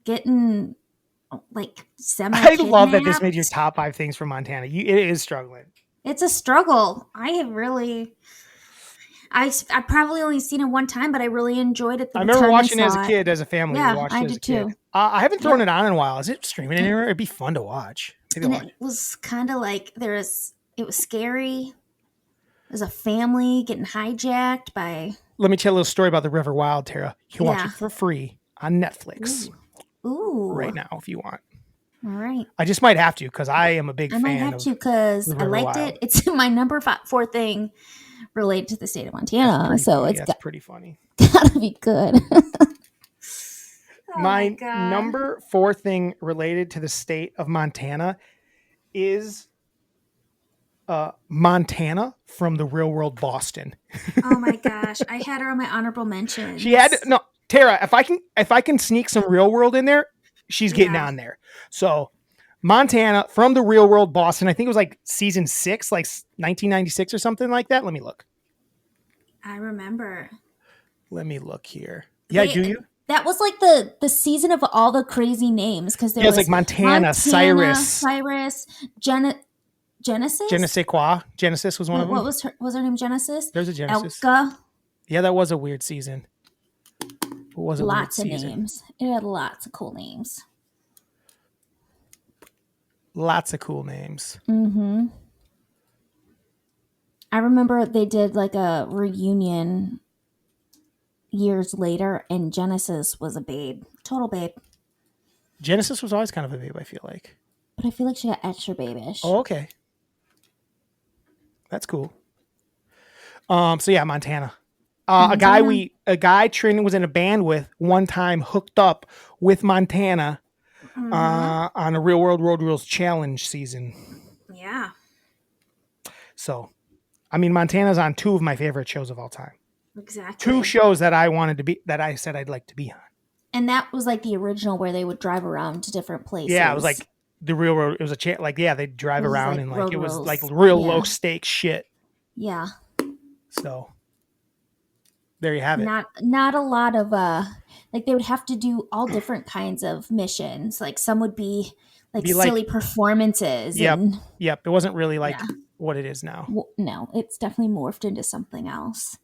getting like I love that this made your top 5 things from Montana. It is struggling. It's a struggle. I've probably only seen it one time, but I really enjoyed it. I remember watching it as a kid, as a family. Yeah, we watched I it as did a kid. too. I haven't thrown it on in a while. Is it streaming anywhere? It'd be fun to watch. Maybe And I'll watch it was kind of like it was scary. There's a family getting hijacked by. Let me tell you a little story about the River Wild, Tara. You can watch Yeah. it for free on Netflix Ooh. right now if you want. All right. I just might have to, because I am a big I fan. might have to because the I River liked Wild. it. It's my number 4 thing related to the state of Montana. Pretty So funny. it's That's pretty funny. gotta be good. My number 4 thing related to the state of Montana is Montana from the Real World Boston. Oh my gosh. I had her on my honorable mentions. She had no, Tara, if I can sneak some Real World in there, she's getting on there. So Montana from the Real World Boston. I think it was like season 6, like 1996 or something like that. Let me look. I remember. Let me look here. Yeah, do you? That was like the season of all the crazy names, because there was like Montana, Cyrus, Genesis. Je ne sais quoi. Genesis was one of them. What was her name? Genesis. There's a Genesis. Elka. Yeah, that was a weird season. It was a Lots of weird season. names. It had lots of cool names. Lots of cool names. Mm-hmm. I remember they did like a reunion years later, and Genesis was a babe. Total babe. Genesis was always kind of a babe, I feel like. But I feel like she got extra babyish. Oh, okay. That's cool. So yeah, Montana. A guy Trin was in a band with one time hooked up with Montana on a Real World Road Rules Challenge season. Yeah. So, I mean, Montana's on 2 of my favorite shows of all time. Exactly. 2 shows that I said I'd like to be on. And that was like the original where they would drive around to different places. Yeah, it was like the Real Road. It was they'd drive around and like it was rules. like real low stakes shit. Yeah. So there you have it. Not a lot of like they would have to do all different kinds of missions. Like some would be like silly performances. Yep. And Yep. It wasn't really like what it is now. No, it's definitely morphed into something else.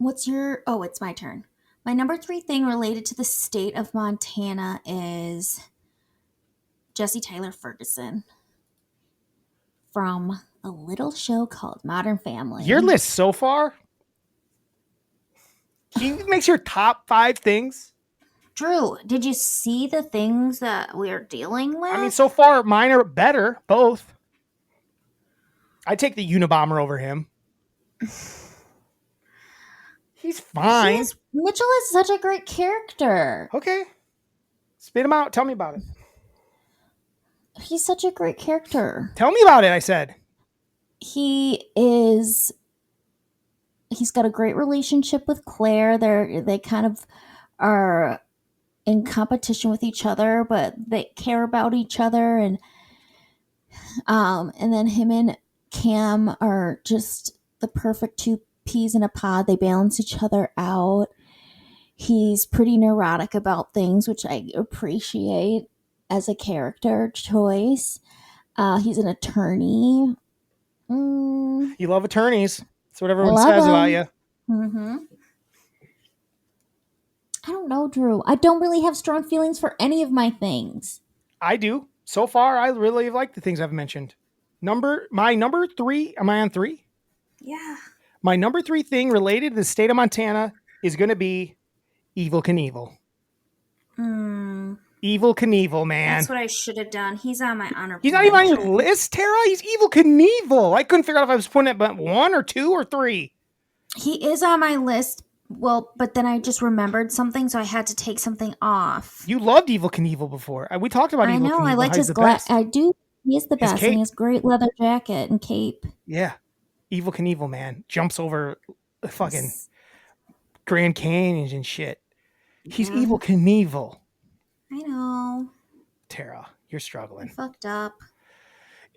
It's my turn. My number 3 thing related to the state of Montana is Jesse Tyler Ferguson from a little show called Modern Family. Your list so far? He makes your top 5 things. Drew, did you see the things that we're dealing with? I mean, so far mine are better, both. I take the Unabomber over him. He's fine. Mitchell is such a great character. Okay. Spit him out. Tell me about it. He's such a great character. Tell me about it, I said. He's got a great relationship with Claire. They kind of are in competition with each other, but they care about each other, and then him and Cam are just the perfect 2 peas in a pod. They balance each other out. He's pretty neurotic about things, which I appreciate as a character choice. He's an attorney. You love attorneys. That's what everyone says about you. Mm-hmm. I don't know, Drew. I don't really have strong feelings for any of my things. I do. So far, I really like the things I've mentioned. My number 3, am I on 3? Yeah. My number 3 thing related to the state of Montana is going to be Evel Knievel. Evel Knievel, man. That's what I should have done. He's on my honorable He's not even on your list, Tara. He's Evel Knievel. I couldn't figure out if I was putting it but 1 or 2 or 3. He is on my list. Well, but then I just remembered something, so I had to take something off. You loved Evel Knievel before. We talked about Evel Knievel. I know. I liked his glass. I do. He is the best. And he has great leather jacket and cape. Yeah. Evel Knievel, man. Jumps over the fucking Grand Canyons and shit. He's Evel Knievel. I know. Tara, you're struggling. I fucked up.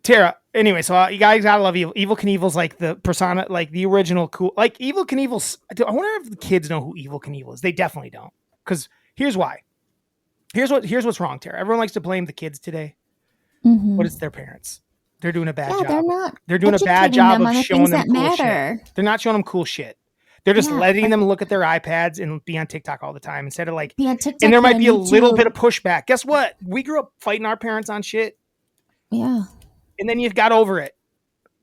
Tara, anyway, so you guys gotta love Evel. Evel Knievel's like the persona, like the original cool. Like Evel Knievel's. I wonder if the kids know who Evel Knievel is. They definitely don't. Because here's why. Here's what's wrong, Tara. Everyone likes to blame the kids today, but it's their parents. They're doing a bad job. They're not. They're doing a bad job of showing them cool shit. They're not showing them cool shit. They're just letting them look at their iPads and be on TikTok all the time instead of like. And there might be a little bit of pushback. Guess what? We grew up fighting our parents on shit. Yeah. And then you got over it.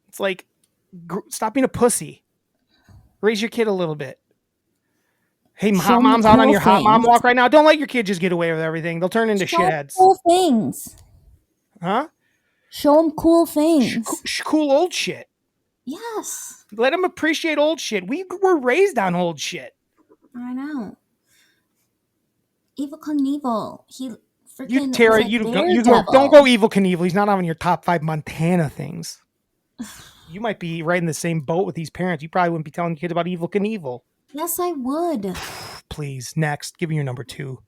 It's like, stop being a pussy. Raise your kid a little bit. Hey, mom's out on your hot mom walk right now. Don't let your kid just get away with everything. They'll turn into shitheads. Cool things. Huh? Show them cool things. Cool old shit. Yes. Let them appreciate old shit. We were raised on old shit. I know. Evel Knievel. He freaking. Tara, you don't go Evel Knievel. He's not on your top 5 Montana things. You might be right in the same boat with these parents. You probably wouldn't be telling kids about Evel Knievel. Yes, I would. Please, next. Give me your number 2.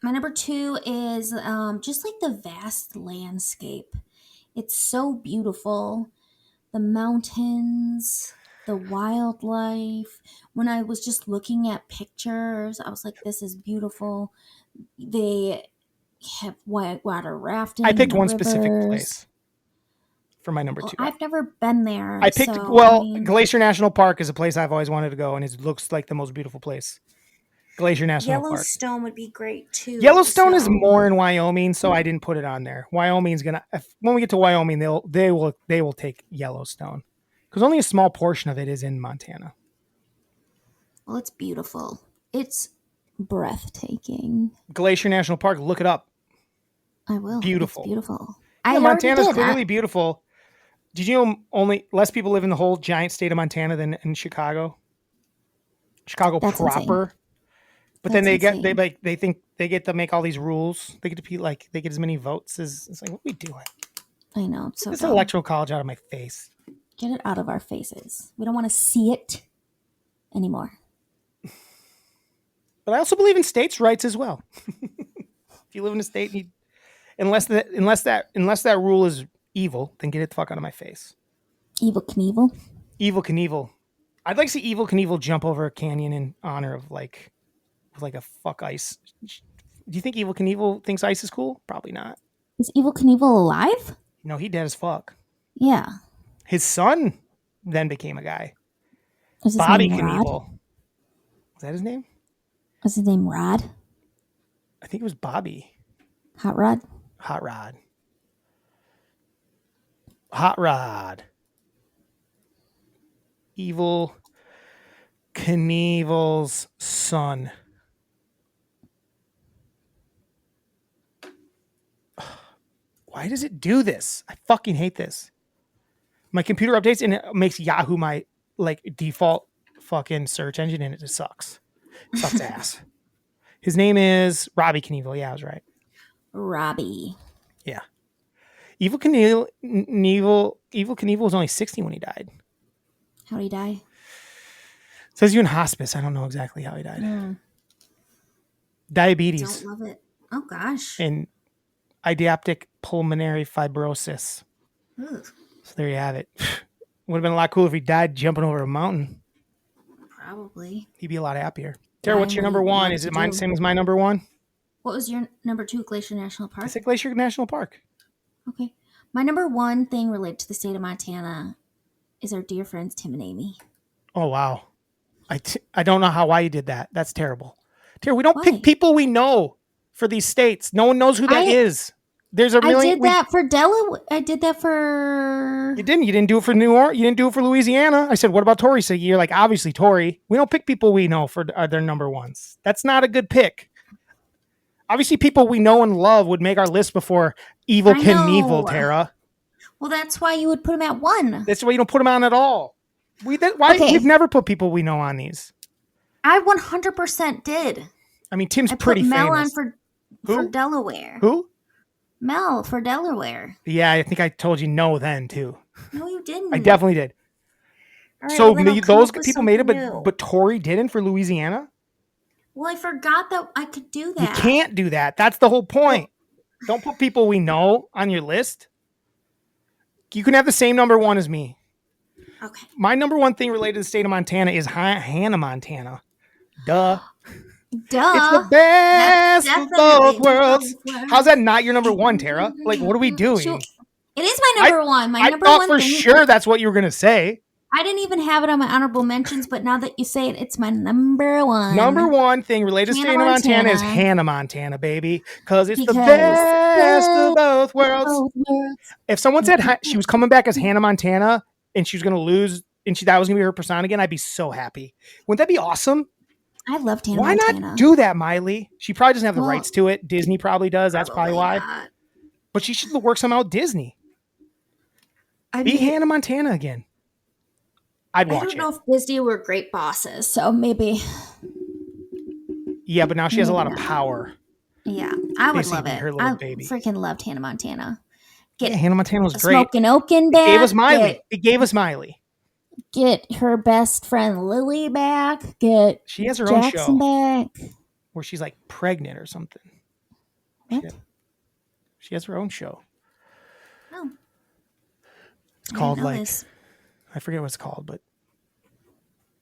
My number 2 is just like the vast landscape. It's so beautiful. The mountains, the wildlife. When I was just looking at pictures, I was like, this is beautiful. They have whitewater rafting. I picked one specific place for my number 2. I've never been there. I picked, Glacier National Park is a place I've always wanted to go, and it looks like the most beautiful place. Glacier National Park. Yellowstone would be great too. Yellowstone is more in Wyoming, so I didn't put it on there. Wyoming's when we get to Wyoming, they will take Yellowstone because only a small portion of it is in Montana. Well, it's beautiful. It's breathtaking. Glacier National Park, look it up. I will. Beautiful. It's beautiful. Yeah, Montana's clearly beautiful. Did you know only less people live in the whole giant state of Montana than in Chicago? Chicago That's proper. insane. But then That's they insane. they think they get to make all these rules. They get to be like they get as many votes as it's like what are we doing? I know. It's Get so this dumb. electoral college out of my face. Get it out of our faces. We don't want to see it anymore. But I also believe in states' rights as well. If you live in a state, unless that rule is evil, then get it the fuck out of my face. Evil Knievel. Evil Knievel. I'd like to see Evil Knievel jump over a canyon in honor of like a fuck ice. Do you think Evil Knievel thinks ice is cool? Probably not. Is Evil Knievel alive? No, he dead as fuck. Yeah. His son then became a guy. Is his Bobby name Rod? Knievel. Was that his name? Was his name Rod? I think it was Bobby. Hot Rod? Hot Rod. Hot Rod. Evil Knievel's son. Why does it do this? I fucking hate this. My computer updates and it makes Yahoo my like default fucking search engine and it just sucks. It sucks ass. His name is Robbie Knievel. Yeah, I was right. Robbie. Yeah. Evil Knievel was only 60 when he died. How'd he die? It says you in hospice. I don't know exactly how he died. Diabetes. Don't love it. Oh gosh. And idiopathic pulmonary fibrosis. Ugh. So there you have it. Would have been a lot cooler if he died jumping over a mountain. Probably. He'd be a lot happier. Tara, what's your What number do you one? want Is to it mine do? same as my number one? What was your number 2, Glacier National I Park? said Glacier National Park. Okay. My number 1 thing related to the state of Montana is our dear friends Tim and Amy. Oh, wow. I don't know why you did that. That's terrible. Tara, we don't Why? pick people we know for these states. No one knows who that is. There's a I million. did that for Delaware. I did that for. You didn't. You didn't do it for New Orleans. You didn't do it for Louisiana. I said, what about Tory? So you're like, obviously Tory. We don't pick people we know for their number ones. That's not a good pick. Obviously, people we know and love would make our list before Evil I Knievel, know. Tara. Well, that's why you would put him at 1. That's why you don't put them on at all. Okay. We've never put people we know on these. I 100% did. I mean, Tim's I pretty put Mel famous. on for Who? Delaware. Who? Mel for Delaware. Yeah, I think I told you no then too. No, you didn't. I definitely did. All right, So well, then I'll come those up with people made it, something new. but Tory didn't for Louisiana. Well, I forgot that I could do that. You can't do that. That's the whole point. Don't put people we know on your list. You can have the same number one as me. Okay. My number one thing related to the state of Montana is Hannah, Montana. Duh. It's the best of both worlds. How's that not your number one, Tara? Like, what are we doing? Sure. It is my number one. My number I one thought for thing. sure that's what you were going to say. I didn't even have it on my honorable mentions, but now that you say it, it's my number one. Number one thing related to the state of Montana is Hannah, Montana, baby. Because it's the best of both worlds. If someone said she was coming back as Hannah Montana and she was going to lose and that was going to be her persona again, I'd be so happy. Wouldn't that be awesome? I loved Hannah Why Montana. not do that, Miley? She probably doesn't have the rights to it. Disney probably does. That's probably why. Not. But she should work somehow with Disney. Be Hannah Montana again. I'd watch it. I don't know if Disney were great bosses, so maybe. Yeah, but now she has a lot of power. Yeah, I would Basically love it. her little I baby. freaking loved Hannah Montana. Hannah Montana was great. Smoking Oaken back. It gave us Miley. It gave us Miley. Get her best friend Lily back. She has her Jackson own show back. where she's like pregnant or something. What? She has her own show. Oh. It's called like this. I forget what it's called, but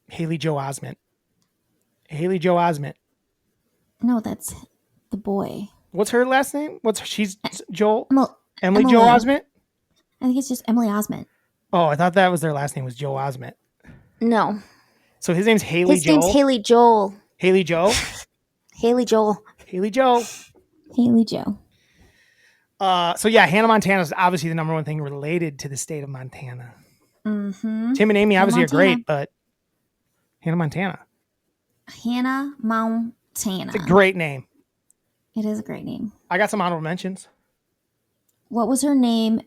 Haley Joe Osment. Haley Joe Osment. No, that's the boy. What's her last name? She's Joel? Emily Joe Osment? I think it's just Emily Osment. Oh, I thought that was their last name was Joe Osment. No. So his name's Haley His Joel? name's Haley Joel. Haley Joe? Haley Joel. Haley Joe. Haley Joe. So yeah, Hannah Montana is obviously the number one thing related to the state of Montana. Mm-hmm. Tim and Amy obviously are great, but Hannah Montana. Hannah Montana. It's a great name. It is a great name. I got some honorable mentions. What was her name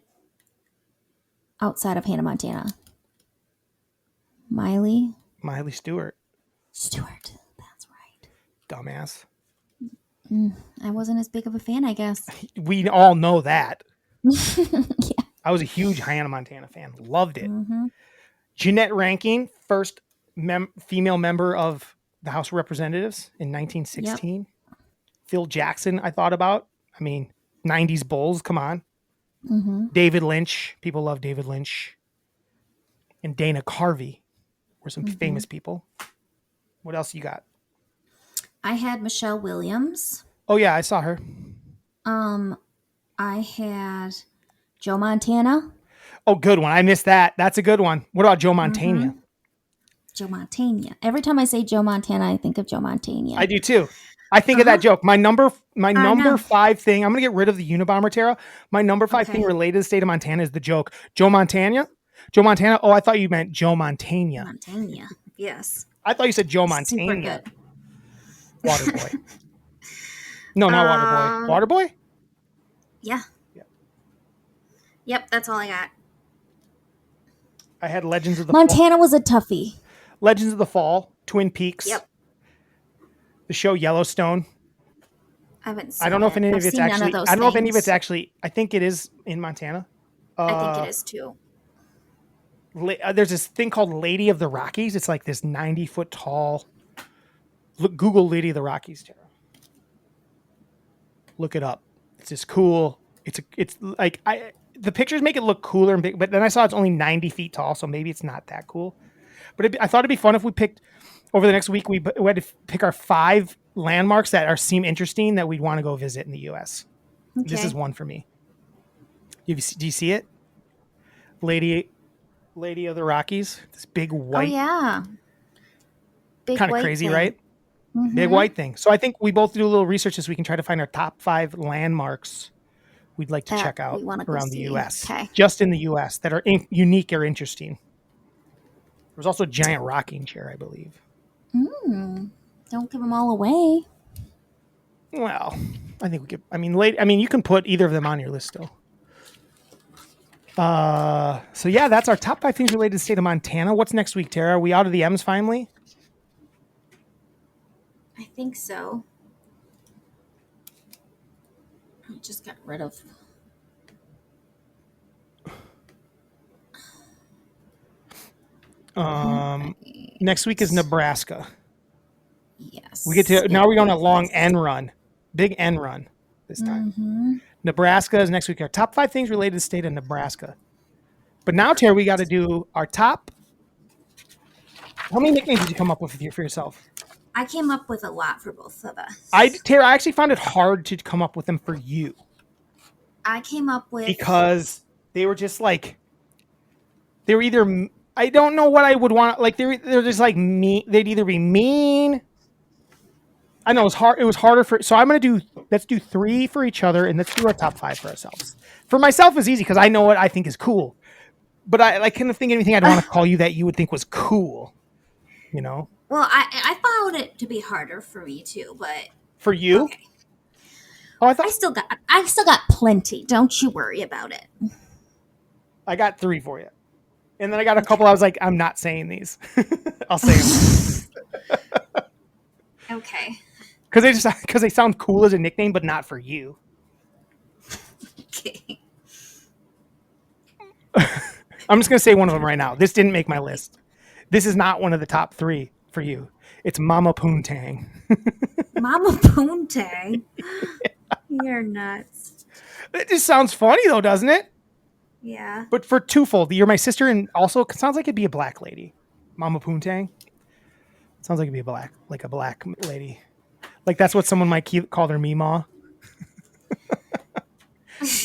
outside of Hannah Montana? Miley Stewart. Stuart. That's right. Dumbass. I wasn't as big of a fan, I guess. We all know that. Yeah. I was a huge Hannah Montana fan. Loved it. Mm-hmm. Jeanette Rankin, first female member of the House of Representatives in 1916. Phil Jackson, I thought about. I mean, 90s Bulls, come on. Mm-hmm. David Lynch. People love David Lynch. And Dana Carvey were some famous people. What else you got? I had Michelle Williams. Oh, yeah, I saw her. I had Joe Montana. Oh, good one. I missed that. That's a good one. What about Joe Montana? Joe Montana. Every time I say Joe Montana, I think of Joe Montana. I do too. I think of that joke. My number know. 5 thing. I'm gonna get rid of the Unabomber, Tara. My number 5 thing related to the state of Montana is the joke. Joe Montana. Joe Montana. Oh, I thought you meant Joe Montana. Montana. Yes. I thought you said Joe Super Montana. good. Waterboy. No, not Waterboy. Waterboy. Yeah. Yep, that's all I got. I had Legends of the Montana was a toughie. Fall. Legends of the Fall. Twin Peaks. Yep. The show Yellowstone. I haven't seen I don't know if any of it's actually. I don't know if any of it's actually. I think it is in Montana. I think it is too. There's this thing called Lady of the Rockies. It's like this 90-foot tall. Look, Google Lady of the Rockies, Tara. Look it up. It's just cool. It's like the pictures make it look cooler and big, but then I saw it's only 90 feet tall, so maybe it's not that cool. But I thought it'd be fun if we picked over the next week. We had to pick our 5 landmarks that seem interesting that we'd want to go visit in the U.S. Okay. This is one for me. Do you see it? Lady of the Rockies. This big white. Oh yeah. Big kind of crazy, thing. Right? Mm-hmm. Big white thing. So I think we both do a little research this week and try to find our top 5 landmarks we'd like to check out around the U.S. Okay. Just in the U.S. that are unique or interesting. There's also a giant rocking chair, I believe. Don't give them all away. Well, I think we could. I mean, you can put either of them on your list still. So yeah, that's our top 5 things related to the state of Montana. What's next week, Tara? Are we out of the M's finally? I think so. I just got rid of. Next week is Nebraska. Yes. We get to now. We're on a long end run, big end run this time. Nebraska is next week. Our top 5 things related to the state of Nebraska. But now, Tara, we got to do our top. How many nicknames did you come up with for yourself? I came up with a lot for both of us. Tara, I actually found it hard to come up with them for you. I came up with because they were just like they were either I don't know what I would want. Like they're just like me. They'd either be mean. I know it was hard. It was harder for. So let's do 3 for each other, and let's do our top 5 for ourselves. For myself is easy because I know what I think is cool. But I couldn't think of anything I'd want to call you that you would think was cool. You know. Well, I found it to be harder for me too, but for you. Okay. Oh, I still got plenty. Don't you worry about it. I got 3 for you, and then I got a couple. I was like, I'm not saying these. I'll say them. Okay. Because they sound cool as a nickname, but not for you. Okay. I'm just gonna say one of them right now. This didn't make my list. This is not one of the top 3 for you. It's Mama Poontang. Mama Poontang? You're nuts. It just sounds funny though, doesn't it? Yeah. But for twofold, you're my sister, and also it sounds like it'd be a black lady. Mama Poontang. Sounds like it'd be a black lady. Like that's what someone might call their Meemaw.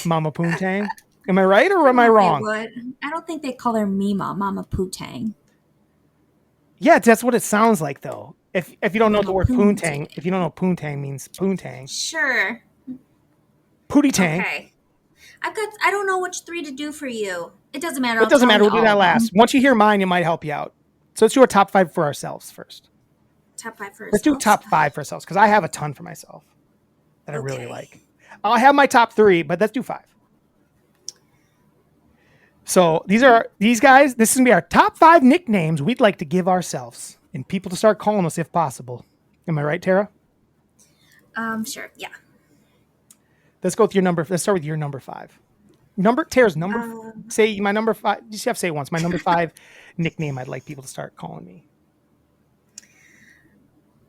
Mama Poontang. Am I right or am I wrong? I don't think they call her Meemaw, Mama Poontang. Yeah, that's what it sounds like though. If you don't know the word poontang, if you don't know poontang means poontang. Sure. Pootie tang. Okay. I don't know which 3 to do for you. It doesn't matter. It doesn't matter. We'll do that last. Once you hear mine, it might help you out. So let's do our top 5 for ourselves first. Top 5 for ourselves. Let's do top 5 for ourselves because I have a ton for myself that I really like. I have my top 3, but let's do 5. So these guys. This is gonna be our top 5 nicknames we'd like to give ourselves. and people to start calling us if possible. Am I right, Tara? Sure. Yeah. Let's go with your number. Let's start with your number 5. Tara's number. Say my number 5. You just have to say it once. My number 5 nickname I'd like people to start calling me.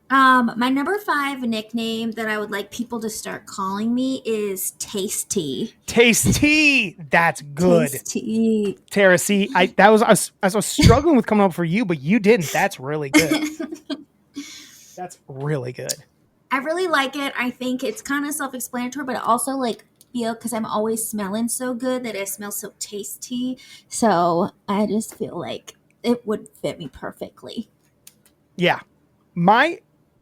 My number 5 nickname that I would like people to start calling me is Tasty. Tasty. That's good. Tasty. Tara, see, I was struggling with coming up for you, but you didn't. That's really good. That's really good. I really like it. I think it's kind of self-explanatory, but I also like feel because I'm always smelling so good that I smell so tasty. So I just feel like it would fit me perfectly. Yeah.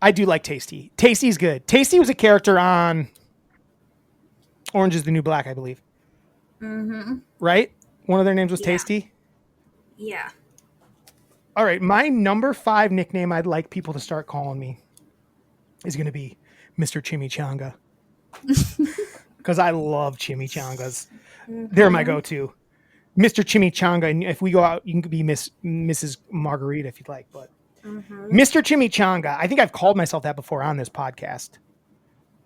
I do like Tasty. Tasty's good. Tasty was a character on Orange is the New Black, I believe. Mm-hmm. Right? One of their names was Tasty? Yeah. All right. My number 5 nickname I'd like people to start calling me is going to be Mr. Chimichanga. Because I love chimichangas. Mm-hmm. They're my go-to. Mr. Chimichanga. And if we go out, you can be Mrs. Margarita if you'd like. But Mr. Chimichanga. I think I've called myself that before on this podcast.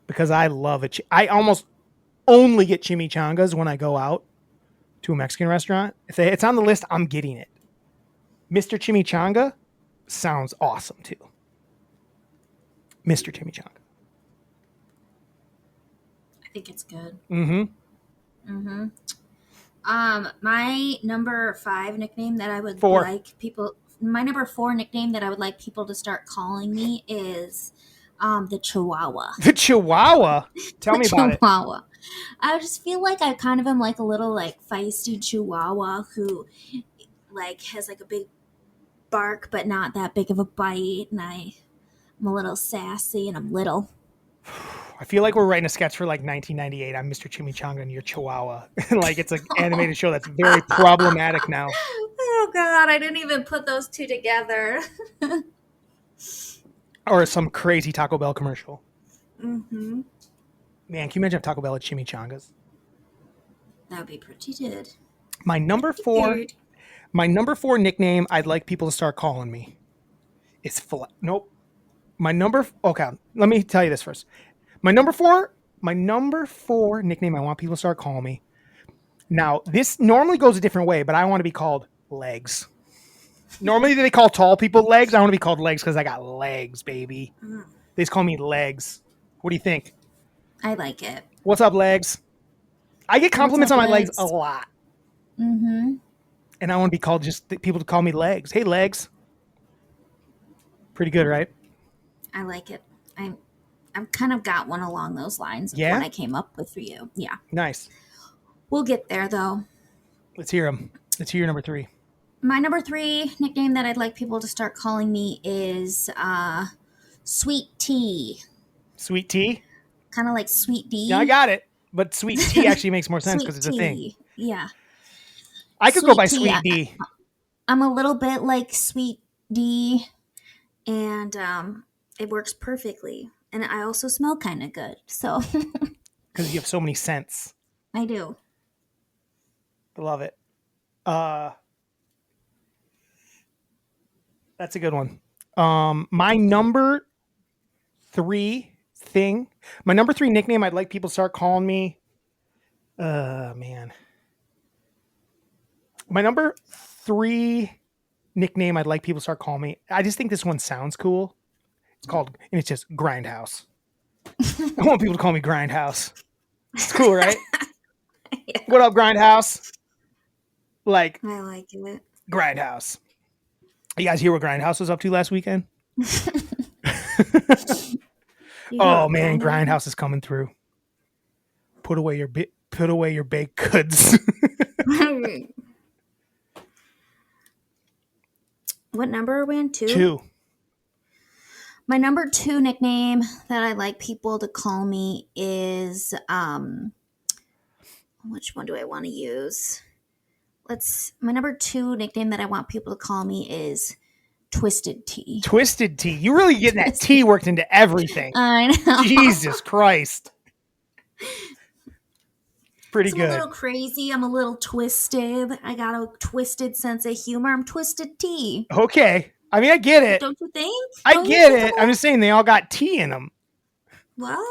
Because I love it. I almost only get chimichangas when I go out to a Mexican restaurant. If it's on the list, I'm getting it. Mr. Chimichanga sounds awesome too. Mr. Chimichanga. I think it's good. Mm-hmm. My number 5 nickname that I would 4. like people. My number 4 nickname that I would like people to start calling me is the Chihuahua. The Chihuahua? Tell me about it. Chihuahua. I just feel like I kind of am like a little like feisty Chihuahua who like has like a big bark but not that big of a bite, and I'm a little sassy and I'm little. I feel like we're writing a sketch for like 1998. I'm Mr. Chimichanga and you're Chihuahua. Like it's an animated show that's very problematic now. Oh God, I didn't even put those two together. Or some crazy Taco Bell commercial. Mm-hmm. Man, can you imagine if Taco Bell had chimichangas? That would be pretty good. My number 4 nickname I'd like people to start calling me is Nope. Okay, let me tell you this first. My number 4 nickname I want people to start calling me. Now, this normally goes a different way, but I want to be called Legs. Normally they call tall people Legs. I want to be called Legs because I got legs, baby. They just call me Legs. What do you think? I like it. What's up, Legs? I get compliments on my legs a lot. Mm-hmm. And I want to be called people to call me Legs. Hey, Legs. Pretty good, right? I like it. I've kind of got one along those lines of Yeah? what I came up with for you. Yeah. Nice. We'll get there, though. Let's hear them. Let's hear your number 3. My number 3 nickname that I'd like people to start calling me is Sweet Tea. Sweet Tea? Kind of like Sweet D. Yeah, I got it. But Sweet Tea actually makes more sense because it's a thing. Yeah. I could go by Sweet D. I'm a little bit like Sweet D, and it works perfectly. And I also smell kind of good, so. Because you have so many scents. I do. Love it. That's a good one. My number 3 nickname I'd like people to start calling me. Man. My number 3 nickname I'd like people to start calling me. I just think this one sounds cool. It's just Grindhouse. I want people to call me Grindhouse. It's cool, right? Yeah. What up, Grindhouse? I like it. Grindhouse. You guys hear what Grindhouse was up to last weekend? Oh man, Grindhouse is coming through. Put away your baked goods. What number are we in? 2? 2. My number 2 nickname that I like people to call me is which one do I want to use? My number 2 nickname that I want people to call me is Twisted Tea. Twisted Tea. You really getting that tea worked into everything. I know. Jesus Christ. Pretty good. I'm a little crazy. I'm a little twisted. I got a twisted sense of humor. I'm Twisted Tea. Okay. I mean, I get it. Don't you think? I Don't you get think it. so? I'm just saying they all got T in them. Well,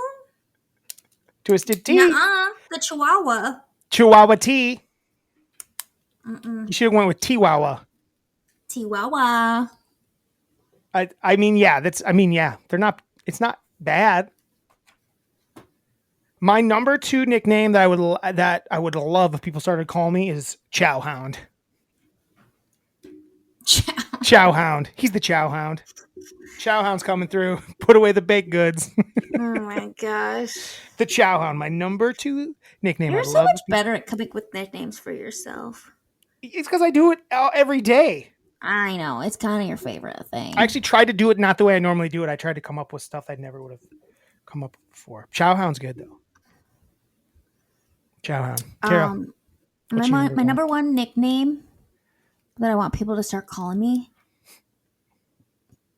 Twisted T. nuh-uh. The Chihuahua. Chihuahua T. Mm-mm. You should have went with Chihuahua. Chihuahua. I mean, yeah. They're not. It's not bad. My number 2 nickname that I would love if people started calling me is Chowhound. Chowhound. He's the Chowhound. Chowhound's coming through. Put away the baked goods. Oh my gosh. The Chowhound. My number 2 nickname. You're I so love much better at coming up with nicknames for yourself. It's because I do it every day. I know. It's kind of your favorite thing. I actually tried to do it not the way I normally do it. I tried to come up with stuff I never would have come up with before. Chowhound's good though. Chowhound. Tara, what's your my number 1 nickname that I want people to start calling me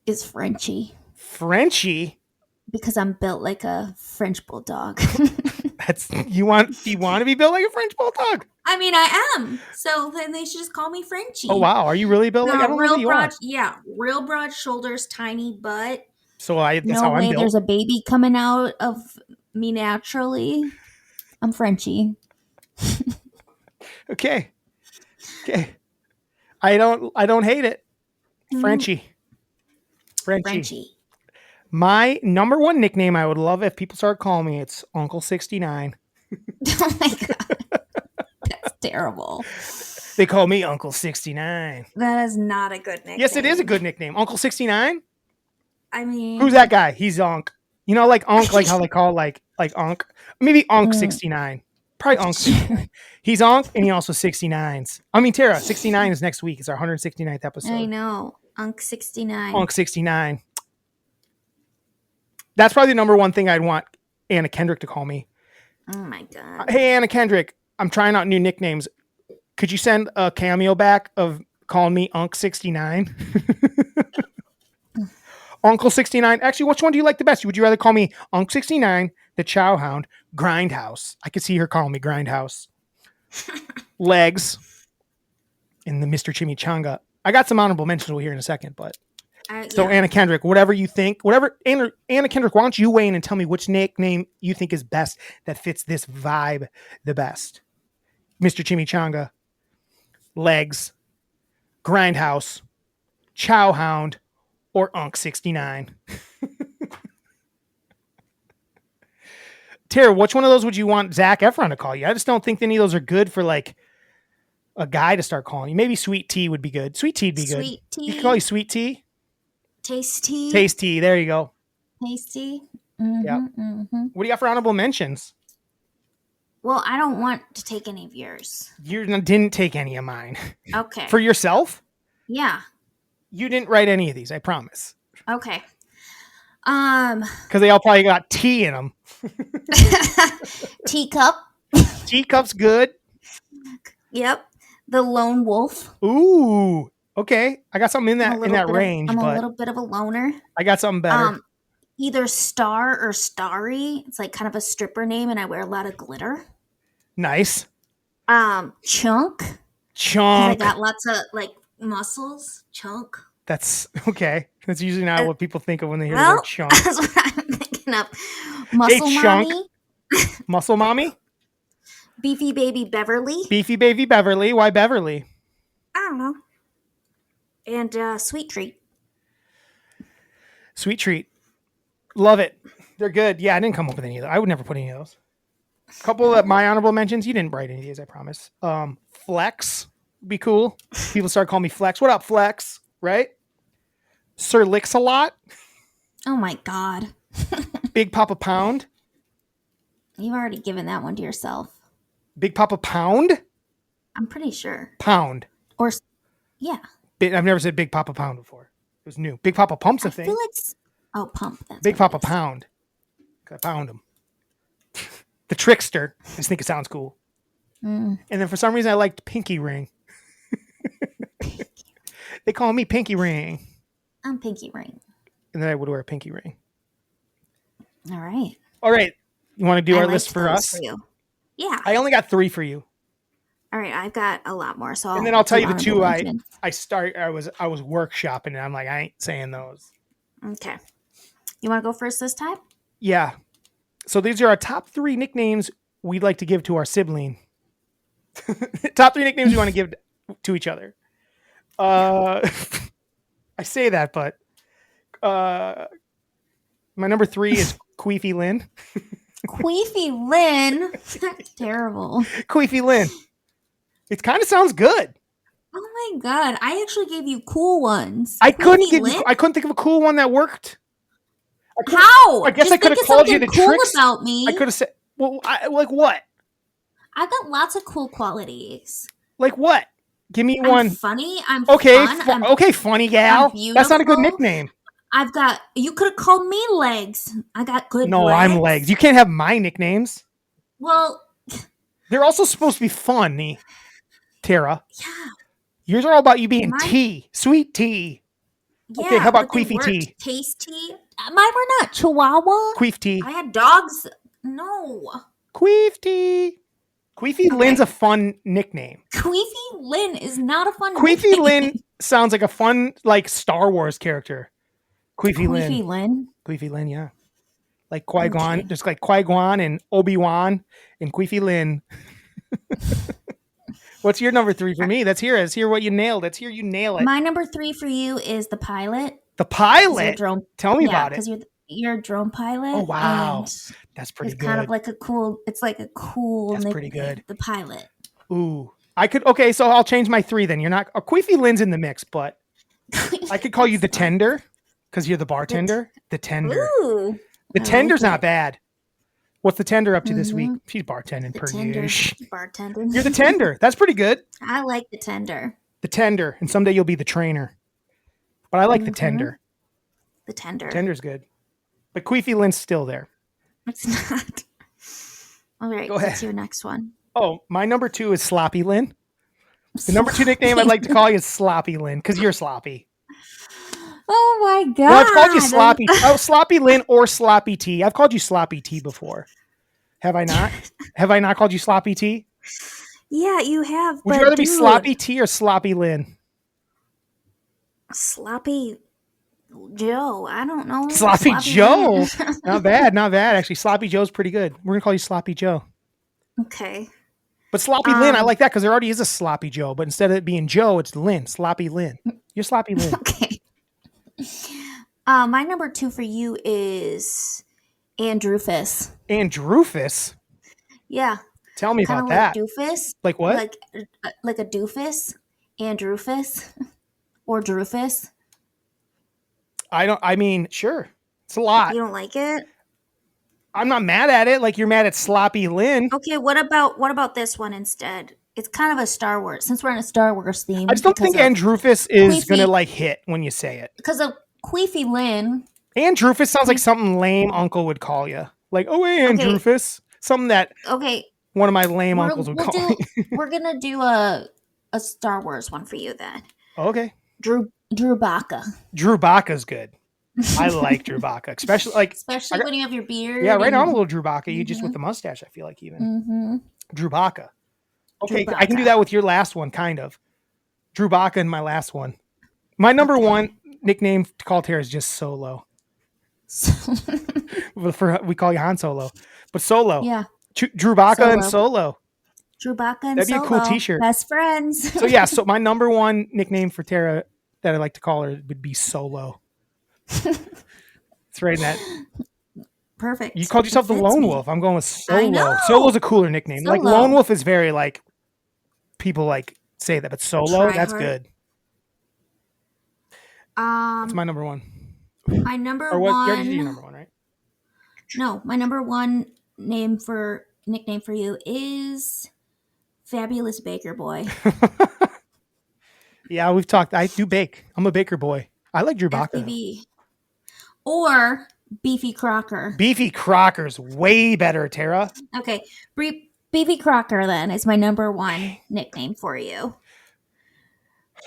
is Frenchie. Frenchie? Because I'm built like a French bulldog. That's you want to be built like a French bulldog? I mean, I am. So then they should just call me Frenchie. Oh wow, are you really built like I don't know that you are. Yeah, real broad shoulders, tiny butt. So that's no how I'm way built. There's a baby coming out of me naturally. I'm Frenchie. Okay. I don't hate it. Frenchie. Frenchie. My number 1 nickname I would love if people start calling me, it's Uncle 69. Oh my god. That's terrible. They call me Uncle 69. That is not a good nickname. Yes, it is a good nickname. Uncle 69? I mean, Who's that guy? He's Unc. You know, like Unc, like how they call like Unc. Maybe Unc 69. Probably Unc 69. He's Unc and he also 69s. I mean, Tara, 69 is next week. It's our 169th episode. I know. Unc 69. Unc 69. That's probably the number 1 thing I'd want Anna Kendrick to call me. Oh my god. Hey, Anna Kendrick, I'm trying out new nicknames. Could you send a cameo back of calling me Unc 69? Uncle 69. Actually, which one do you like the best? Would you rather call me Unc 69, the Chowhound, Grindhouse? I could see her calling me Grindhouse. Legs, and the Mr. Chimichanga. I got some honorable mentions we'll hear in a second, but so yeah. Anna Kendrick, whatever you think, whatever Anna Kendrick, why don't you weigh in and tell me which nickname you think is best that fits this vibe the best? Mr. Chimichanga, Legs, Grindhouse, Chowhound, or Unc 69. Tara, which one of those would you want Zac Efron to call you? I just don't think any of those are good for like a guy to start calling you. Maybe Sweet Tea would be good. Sweet Tea would be good. Sweet Tea. You can call you Sweet Tea. Tasty. Tasty. There you go. Tasty. Mm-hmm, yeah. Mm-hmm. What do you got for honorable mentions? Well, I don't want to take any of yours. You didn't take any of mine. Okay. For yourself? Yeah. You didn't write any of these, I promise. Okay. Because they all probably got tea in them. Teacup. Teacup's good. Yep. The Lone Wolf. Ooh. Okay. I got something in that range. I'm a little bit of a loner. I got something better. Either Star or Starry. It's like kind of a stripper name, and I wear a lot of glitter. Nice. Chunk. Chunk. I got lots of like muscles. Chunk. That's okay. That's usually not what people think of when they hear the word chunk. That's what I'm thinking of. Muscle Mommy. Muscle Mommy? Beefy Baby Beverly. Beefy Baby Beverly. Why Beverly? I don't know. And Sweet Treat. Sweet Treat. Love it. They're good. Yeah, I didn't come up with any of those. I would never put any of those. A couple of my honorable mentions. You didn't write any of these, I promise. Flex would be cool. People start calling me Flex. What up, Flex? Right? Sir Licks-a-Lot. Oh my god. Big Papa Pound. You've already given that one to yourself. Big Papa Pound? I'm pretty sure. Pound. Or, yeah. I've never said Big Papa Pound before. It was new. Big Papa Pump's a thing. I feel like Pump. That's Big Papa Pound. I pound him. The Trickster. I just think it sounds cool. And then for some reason I liked Pinky Ring. They call me Pinky Ring. I'm Pinky Ring. And then I would wear a pinky ring. All right. All right. You want to do our list for us? For you. Yeah. I only got 3 for you. All right, I've got a lot more, so And then I'll tell do you the honorable two mention. I was workshopping and I'm like, I ain't saying those. Okay. You want to go first this time? Yeah. So these are our top 3 nicknames we'd like to give to our sibling. Top 3 nicknames we want to give to each other. I say that, but my number 3 is Queefy Lynn. Queefy Lynn. That's terrible. Queefy Lynn. It kind of sounds good. Oh my god! I actually gave you cool ones. I couldn't Lynn? think of a cool one that worked. How? I guess Just I could think have of called you something the cool tricks. about me. I could have said, well, like what? I've got lots of cool qualities. Like what? Give me I'm one. funny. I'm Okay, fun. okay, funny gal. I'm That's not a good beautiful. nickname. I've got. You could have called me Legs. I got good. No, legs. I'm Legs. You can't have my nicknames. Well, They're also supposed to be funny, Tara. yeah. Yours are all about you being Mine- tea, sweet tea. Yeah, Okay, how about but they Queefy worked. tea? Tasty. Mine were not Chihuahua. Queef tea. I had dogs. No. Queef tea. Queefy Lynn's a fun nickname. Queefy Lynn is not a fun Queefy nickname. Lynn sounds like a fun, like, Star Wars character. Queefy Queefy Lynn. Lynn. Queefy Lynn, yeah. Like Qui-Gon, Okay. just like Qui-Gon and Obi-Wan and Queefy Lynn. What's your number 3 for me? Let's hear what you nailed. Let's hear you nail it. My number 3 for you is the pilot. The 'Cause you're a pilot? drone. Tell me Yeah, about it. because you're a drone pilot. Oh, wow. And That's pretty it's good. kind of like a cool. It's like a cool. That's pretty nickname, good. The pilot. Ooh. Okay, so I'll change my 3 then. You're not... Queefy Lynn's in the mix, but I could call you the tender because you're the bartender. The tender. Ooh. The I tender's like not it. bad. What's the tender up to this week? Mhm. She's bartending The per tender. usual. Bartender. You're the tender. That's pretty good. I like the tender. The tender. And someday you'll be the trainer. But I like the tender. The tender. Tender's good. But Queefy Lynn's still there. It's not. All right. Go ahead. What's your next one? Oh, my number 2 is Sloppy Lynn. The number 2 nickname I'd like to call you is Sloppy Lynn because you're sloppy. Oh my god! Well, I've called you Sloppy. Sloppy Lynn or Sloppy T. I've called you Sloppy T before. Have I not? Have I not called you Sloppy T? Yeah, you have. Would you rather be Sloppy T or Sloppy Lynn? Sloppy Joe? I don't know. Sloppy Joe. Lynn. Not bad. Not bad. Actually, Sloppy Joe's pretty good. We're gonna call you Sloppy Joe. Okay. But Sloppy Lynn, I like that because there already is a Sloppy Joe. But instead of it being Joe, it's Lynn. Sloppy Lynn. You're Sloppy Lynn. Okay. My number 2 for you is Andrufus. Andrufus? Yeah. Tell me Kind about of that. like doofus. Like what? Like a doofus. Andrufus. Or Drufus. I mean, sure. It's a lot. You don't like it? I'm not mad at it. Like you're mad at Sloppy Lynn. Okay, what about this one instead? It's kind of a Star Wars, since we're in a Star Wars theme. I just don't think Andrufus is going to like hit when you say it. Because of Queefy Lynn. Andrufus sounds like something lame uncle would call you. Like, oh, hey, Andrufus. Something that one of my lame uncles would call me. We're going to do a Star Wars one for you then. Okay. Drewbacca. Drewbacca's good. I like Drewbacca, especially when you have your beard. Yeah, right now I'm a little Drewbacca. You just with the mustache, I feel like even. Mm-hmm. Drewbacca. Okay, Drewbacca. I can do that with your last one, kind of. Drewbacca and my last one. My number 1 nickname to call Tara is just Solo. We call you Han Solo, but Solo. Yeah. Drewbacca and Solo. Drewbacca and That'd be Solo. a cool T-shirt. Best friends. So yeah, so my number 1 nickname for Tara that I like to call her would be Solo. It's right in that. Perfect. You called yourself the Lone Wolf. I'm going with Solo. I know. Solo's a cooler nickname. Solo. Like Lone Wolf is very like people like say that, but Solo, that's good. That's my number 1. My number or what? one. You're number 1, right? No, my number 1 nickname for you is Fabulous Baker Boy. Yeah, we've talked. I do bake. I'm a baker boy. I like Drewbacca. FBB. Or Beefy Crocker. Beefy Crocker's way better, Tara. Okay, Beefy Crocker then is my number 1 nickname for you.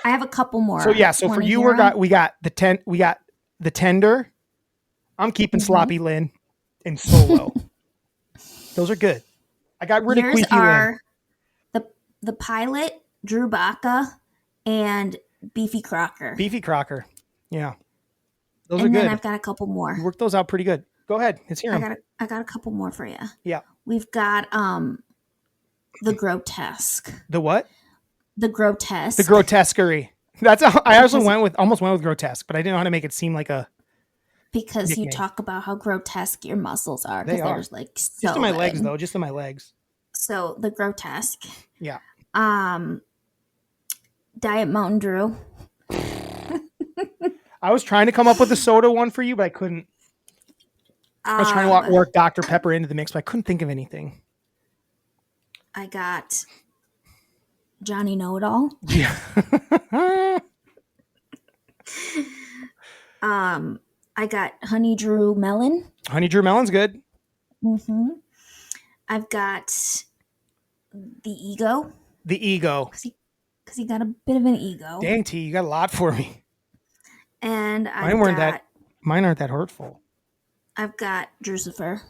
I have a couple more. So yeah, so for you we got the tender. I'm keeping Sloppy Lynn and Solo. Those are good. I got rid of Queefy Lynn. the pilot, Drew Baca, and Beefy Crocker. Beefy Crocker. Yeah. Those are and then good. I've got a couple more. You worked those out pretty good. Go ahead. Let's hear them. I got a couple more for you. Yeah. We've got the grotesque. The what? The grotesque. The grotesquerie. That's I also almost went with grotesque, but I didn't know how to make it seem like a because nickname. you talk about how grotesque your muscles are. They are. There's like so just in my good. legs though, just in my legs. So the grotesque. Yeah. Diet Mountain Dew. I was trying to come up with a soda one for you, but I couldn't. I was trying to work Dr. Pepper into the mix, but I couldn't think of anything. I got Johnny Know-It-All. Yeah. I got Honey Drew Melon. Honey Drew Melon's good. Mm-hmm. I've got the Ego. The Ego. Because he got a bit of an ego. Dang, T, you got a lot for me. And mine aren't that hurtful. I've got Drucifer.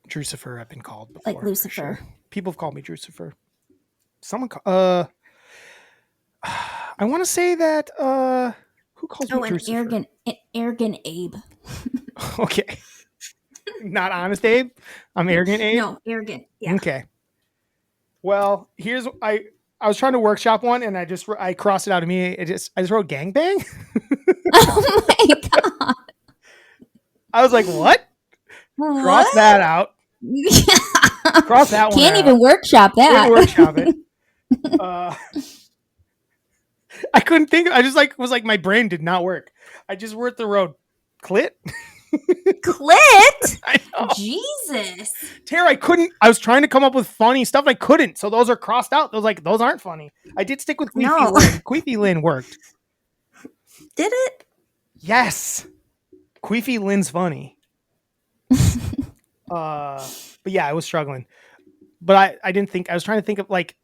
Drucifer, I've been called before. Like Lucifer. Sure. People have called me Drucifer. I want to say that who calls me Drucifer? And arrogant Abe. Okay. Not honest Abe? I'm arrogant Abe? No, arrogant. Yeah. Okay. Well, here's I was trying to workshop one and I crossed it out of me. I just wrote gangbang. Oh my god. I was like, what? Cross that out. Cross that one. Can't even workshop that. Can't workshop it. I couldn't think. I just was like my brain did not work. I just wrote the road clit. Clit? I know. Jesus. Tara, I was trying to come up with funny stuff. I couldn't. So those are crossed out. Those aren't funny. I did stick with Queefy Lynn. Queefy Lynn worked. Did it? Yes. Queefy Lynn's funny. But yeah, I was struggling. But I didn't think, I was trying to think of like,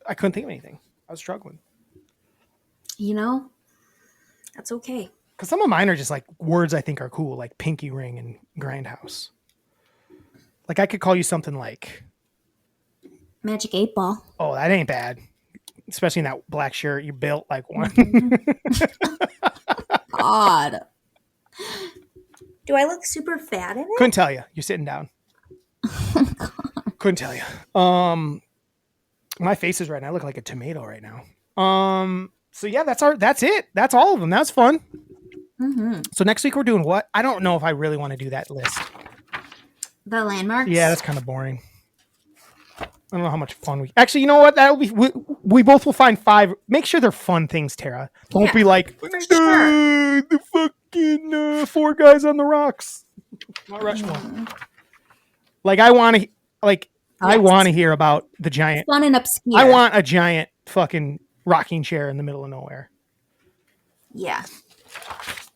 I couldn't think of anything. I was struggling. That's okay. Because some of mine are just like words I think are cool, like pinky ring and grindhouse. Like I could call you something like Magic 8-Ball. Oh, that ain't bad. Especially in that black shirt. You built like one. God. Do I look super fat in it? Couldn't tell you. You're sitting down. Couldn't tell you. My face is red and I look like a tomato right now. So yeah, that's it. That's all of them. That's fun. Mm-hmm. So next week we're doing what? I don't know if I really want to do that list. The landmarks? Yeah, that's kind of boring. I don't know how much fun we... Actually, you know what? That'll be... We both will find 5. Make sure they're fun things, Tara. Don't be like, sure. The fucking 4 guys on the rocks. Mount Rushmore. Like, I want to... Like, I want to hear about the giant... Fun and obscure. I want a giant fucking rocking chair in the middle of nowhere. Yeah.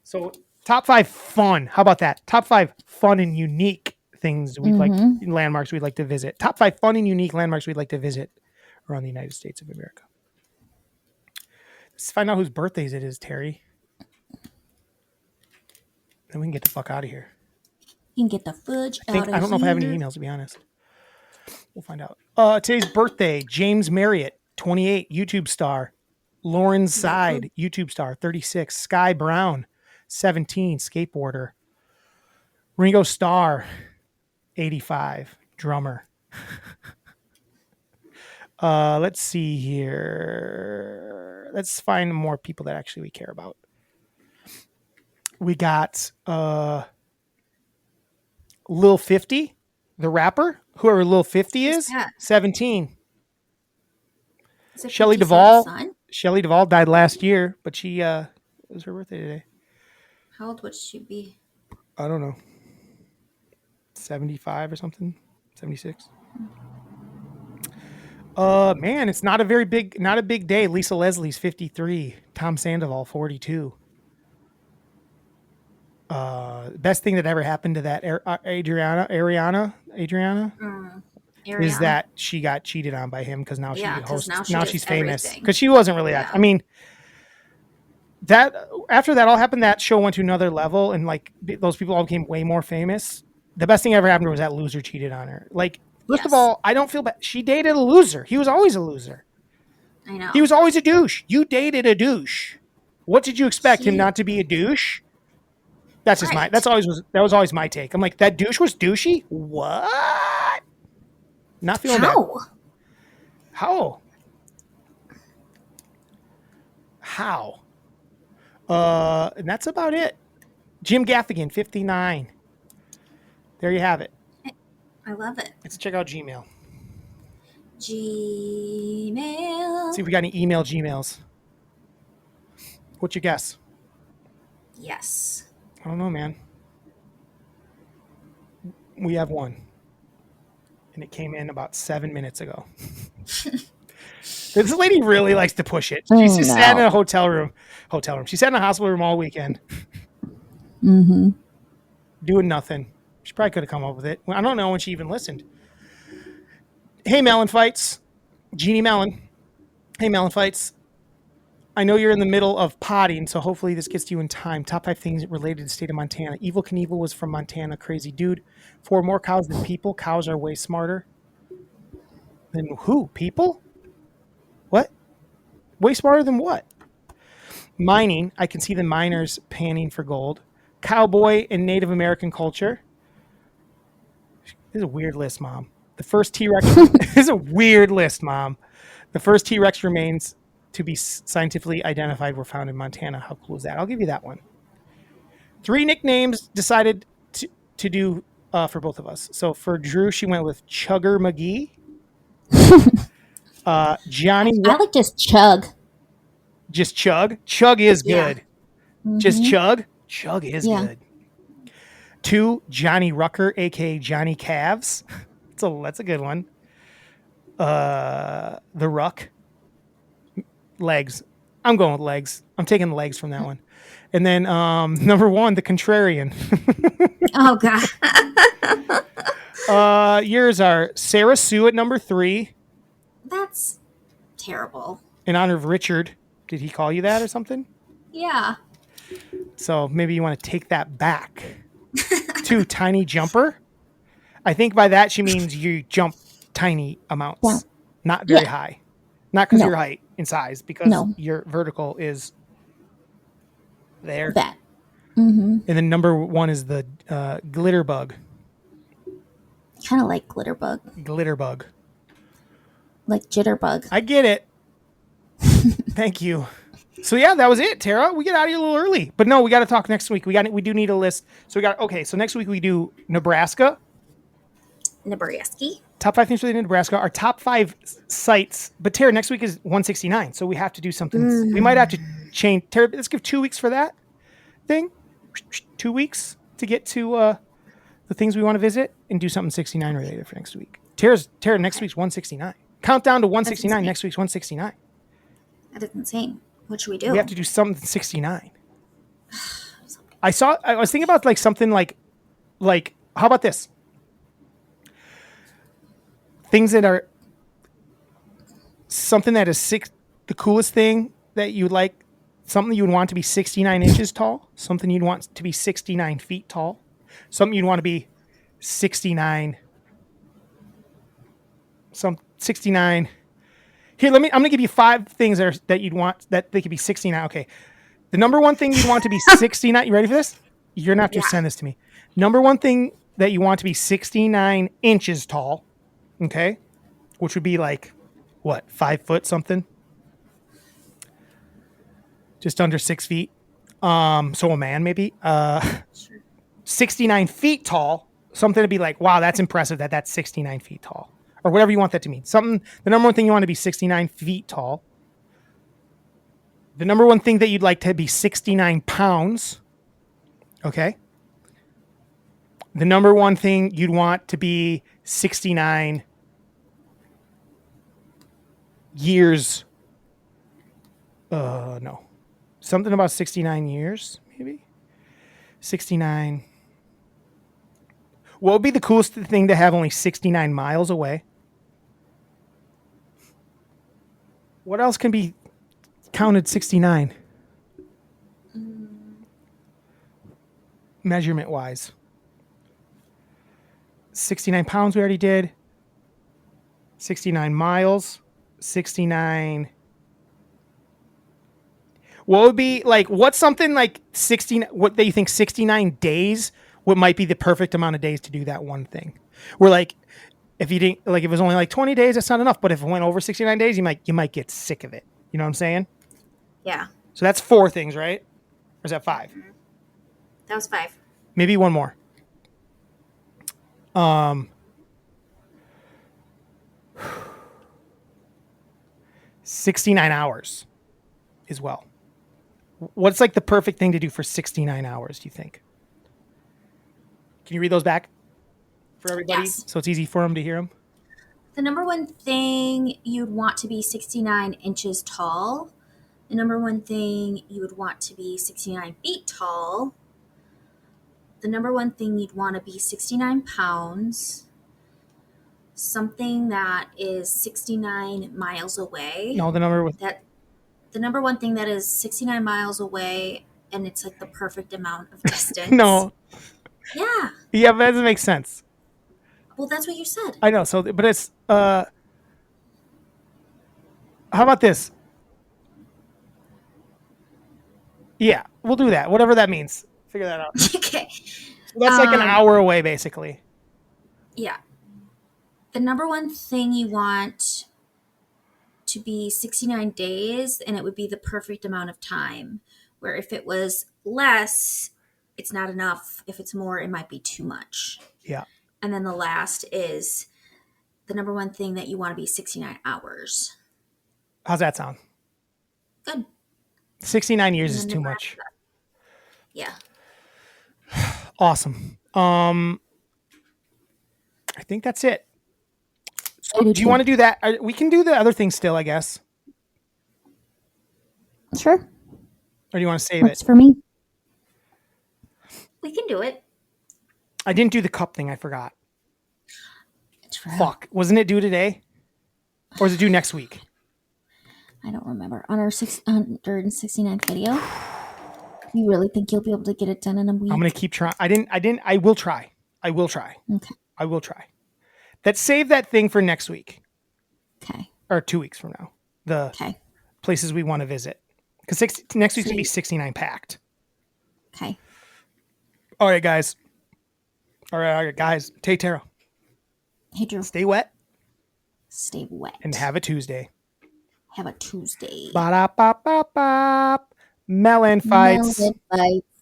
So, top 5 fun. How about that? Top 5 fun and unique things we'd like, landmarks we'd like to visit. Top 5 fun and unique landmarks we'd like to visit around the United States of America. Let's find out whose birthdays it is, Terry. Then we can get the fuck out of here. You can get the fudge out of here. I don't know if I have any emails, to be honest. We'll find out. Today's birthday, James Marriott, 28, YouTube star. Lauren Side, YouTube star, 36. Sky Brown, 17, skateboarder. Ringo Starr, 85, drummer. Let's see here. Let's find more people that actually we care about. We got Lil 50, the rapper, whoever Lil 50 is, 17. Shelley Duvall. Shelley Duvall died last year, but she it was her birthday today. How old would she be? I don't know. 75 or something. 76. Man, it's not a big day. Lisa Leslie's 53. Tom Sandoval, 42. Best thing that ever happened to that Adriana is that she got cheated on by him because now she could host. Now she's famous because she wasn't really that. I mean, that after that all happened, that show went to another level, and like those people all became way more famous. The best thing ever happened to her was that loser cheated on her. Like First of Yes. all, I don't feel bad. She dated a loser. He was always a loser. I know. He was always a douche. You dated a douche. What did you expect him He- not to be a douche? That's just Right. that was always my take. I'm like, that douche was douchey? What? Not feeling bad. How? How? And that's about it. Jim Gaffigan, 59. There you have it. I love it. Let's check out Gmail. Gmail. See if we got any Gmails. What's your guess? Yes. I don't know, man. We have one. And it came in about 7 minutes ago. This lady really likes to push it. She just sat in a hotel room. She sat in a hospital room all weekend. Mm-hmm. Doing nothing. She probably could have come up with it. I don't know when she even listened. Hey, MELLONfights. Jeannie Mellon. Hey, MELLONfights. I know you're in the middle of potting, so hopefully this gets to you in time. Top 5 things related to the state of Montana. Evil Knievel was from Montana. Crazy dude. 4 more cows than people. Cows are way smarter. Than who? People? What? Way smarter than what? Mining. I can see the miners panning for gold. Cowboy and Native American culture. This is a weird list, Mom. The first T-Rex. This is a weird list, Mom. The first T-Rex remains to be scientifically identified were found in Montana. How cool is that? I'll give you that one. 3 nicknames decided to do for both of us. So for Drew, she went with Chugger McGee. Johnny. I like just Chug. Just Chug. Chug is Yeah. good. Just Chug. Chug is Yeah. good. 2, Johnny Rucker, aka Johnny Calves. That's a good one. The Ruck. Legs. I'm going with legs. I'm taking legs from that one. And then number 1, the Contrarian. Oh God. Yours are Sarah Sue at number 3. That's terrible. In honor of Richard. Did he call you that or something? Yeah. So maybe you want to take that back. 2, Tiny Jumper. I think by that she means you jump tiny amounts, Yeah. not very Yeah. high. Not because No. your height in size, because No. your vertical is there. That. Mm-hmm. And then number 1 is the glitter bug. Kind of like Glitterbug. Glitter bug. Like Jitterbug. I get it. Thank you. So yeah, that was it, Tara. We get out of here a little early, but no, we got to talk next week. We do need a list. So so next week we do Nebraska. Nebraska. Top 5 things for Nebraska. Our top 5 sites. But Tara, next week is 169, so we have to do something. We might have to change. Tara, let's give 2 weeks for that thing. 2 weeks to get to the things we want to visit and do something 69 related for next week. Tara, next week's 169. Countdown to 169. Next week's 169. That is insane. What should we do? We have to do something 69. I was thinking about like something like how about this? Things that are something that is the coolest thing that you would like, something you would want to be 69 inches tall, something you'd want to be 69 feet tall, something you'd want to be 69. 69. Here, I'm going to give you 5 things that you'd want that they could be 69. Okay. The number 1 thing you'd want to be 69. You ready for this? You're going to have to send this to me. Number 1 thing that you want to be 69 inches tall. Okay. Which would be like, what, 5 foot something? Just under 6 feet. So a man maybe. 69 feet tall. Something to be like, wow, that's impressive that's 69 feet tall. Or whatever you want that to mean. The number 1 thing you want to be 69 feet tall. The number 1 thing that you'd like to be 69 pounds. Okay. The number 1 thing you'd want to be 69 years. No. Something about 69 years, maybe? 69. What would be the coolest thing to have only 69 miles away? What else can be counted 69? Measurement wise. 69 pounds we already did. 69 miles, 69. What would be like, what's something like 16, what do you think 69 days, what might be the perfect amount of days to do that one thing? Where like, if you didn't, like, if it was only like 20 days, that's not enough. But if it went over 69 days, you might get sick of it. You know what I'm saying? Yeah. So that's 4 things, right? Or is that 5? That was 5. Maybe one more. 69 hours as well. What's like the perfect thing to do for 69 hours, do you think? Can you read those back for everybody? Yes. So it's easy for them to hear them? The number one thing you'd want to be 69 inches tall. The number one thing you would want to be 69 feet tall. The number one thing you'd want to be 69 pounds. Something that is 69 miles away. No, the number with The number one thing that is 69 miles away, and it's like the perfect amount of distance. no. Yeah. Yeah, but that doesn't make sense. Well, that's what you said. I know. So, but it's how about this? Yeah, we'll do that. Whatever that means. Figure that out. Okay. That's like an hour away, basically. Yeah. The number one thing you want to be 69 days, and it would be the perfect amount of time. Where if it was less, it's not enough. If it's more, it might be too much. Yeah. And then the last is the number one thing that you want to be 69 hours. How's that sound? Good. 69 years is too much. Yeah. Awesome. I think that's it. So do you want to do that? We can do the other thing still, I guess. Sure. Or do you want to save Works it? for me. We can do it. I didn't do the cup thing. I forgot. True. Fuck. Wasn't it due today? Or is it due next week? I don't remember. On our 669th video, you really think you'll be able to get it done in a week? I'm going to keep trying. I will try. I will try. Okay. I will try. Save that thing for next week. Okay. Or 2 weeks from now. The places we want to visit. Because next week's going to be 69 packed. Okay. All right, guys. All right, guys. Take care. Hey, Drew. Stay wet. Stay wet. And have a Tuesday. Have a Tuesday. Ba-da-ba-ba-ba. Melon fights. Melon fights.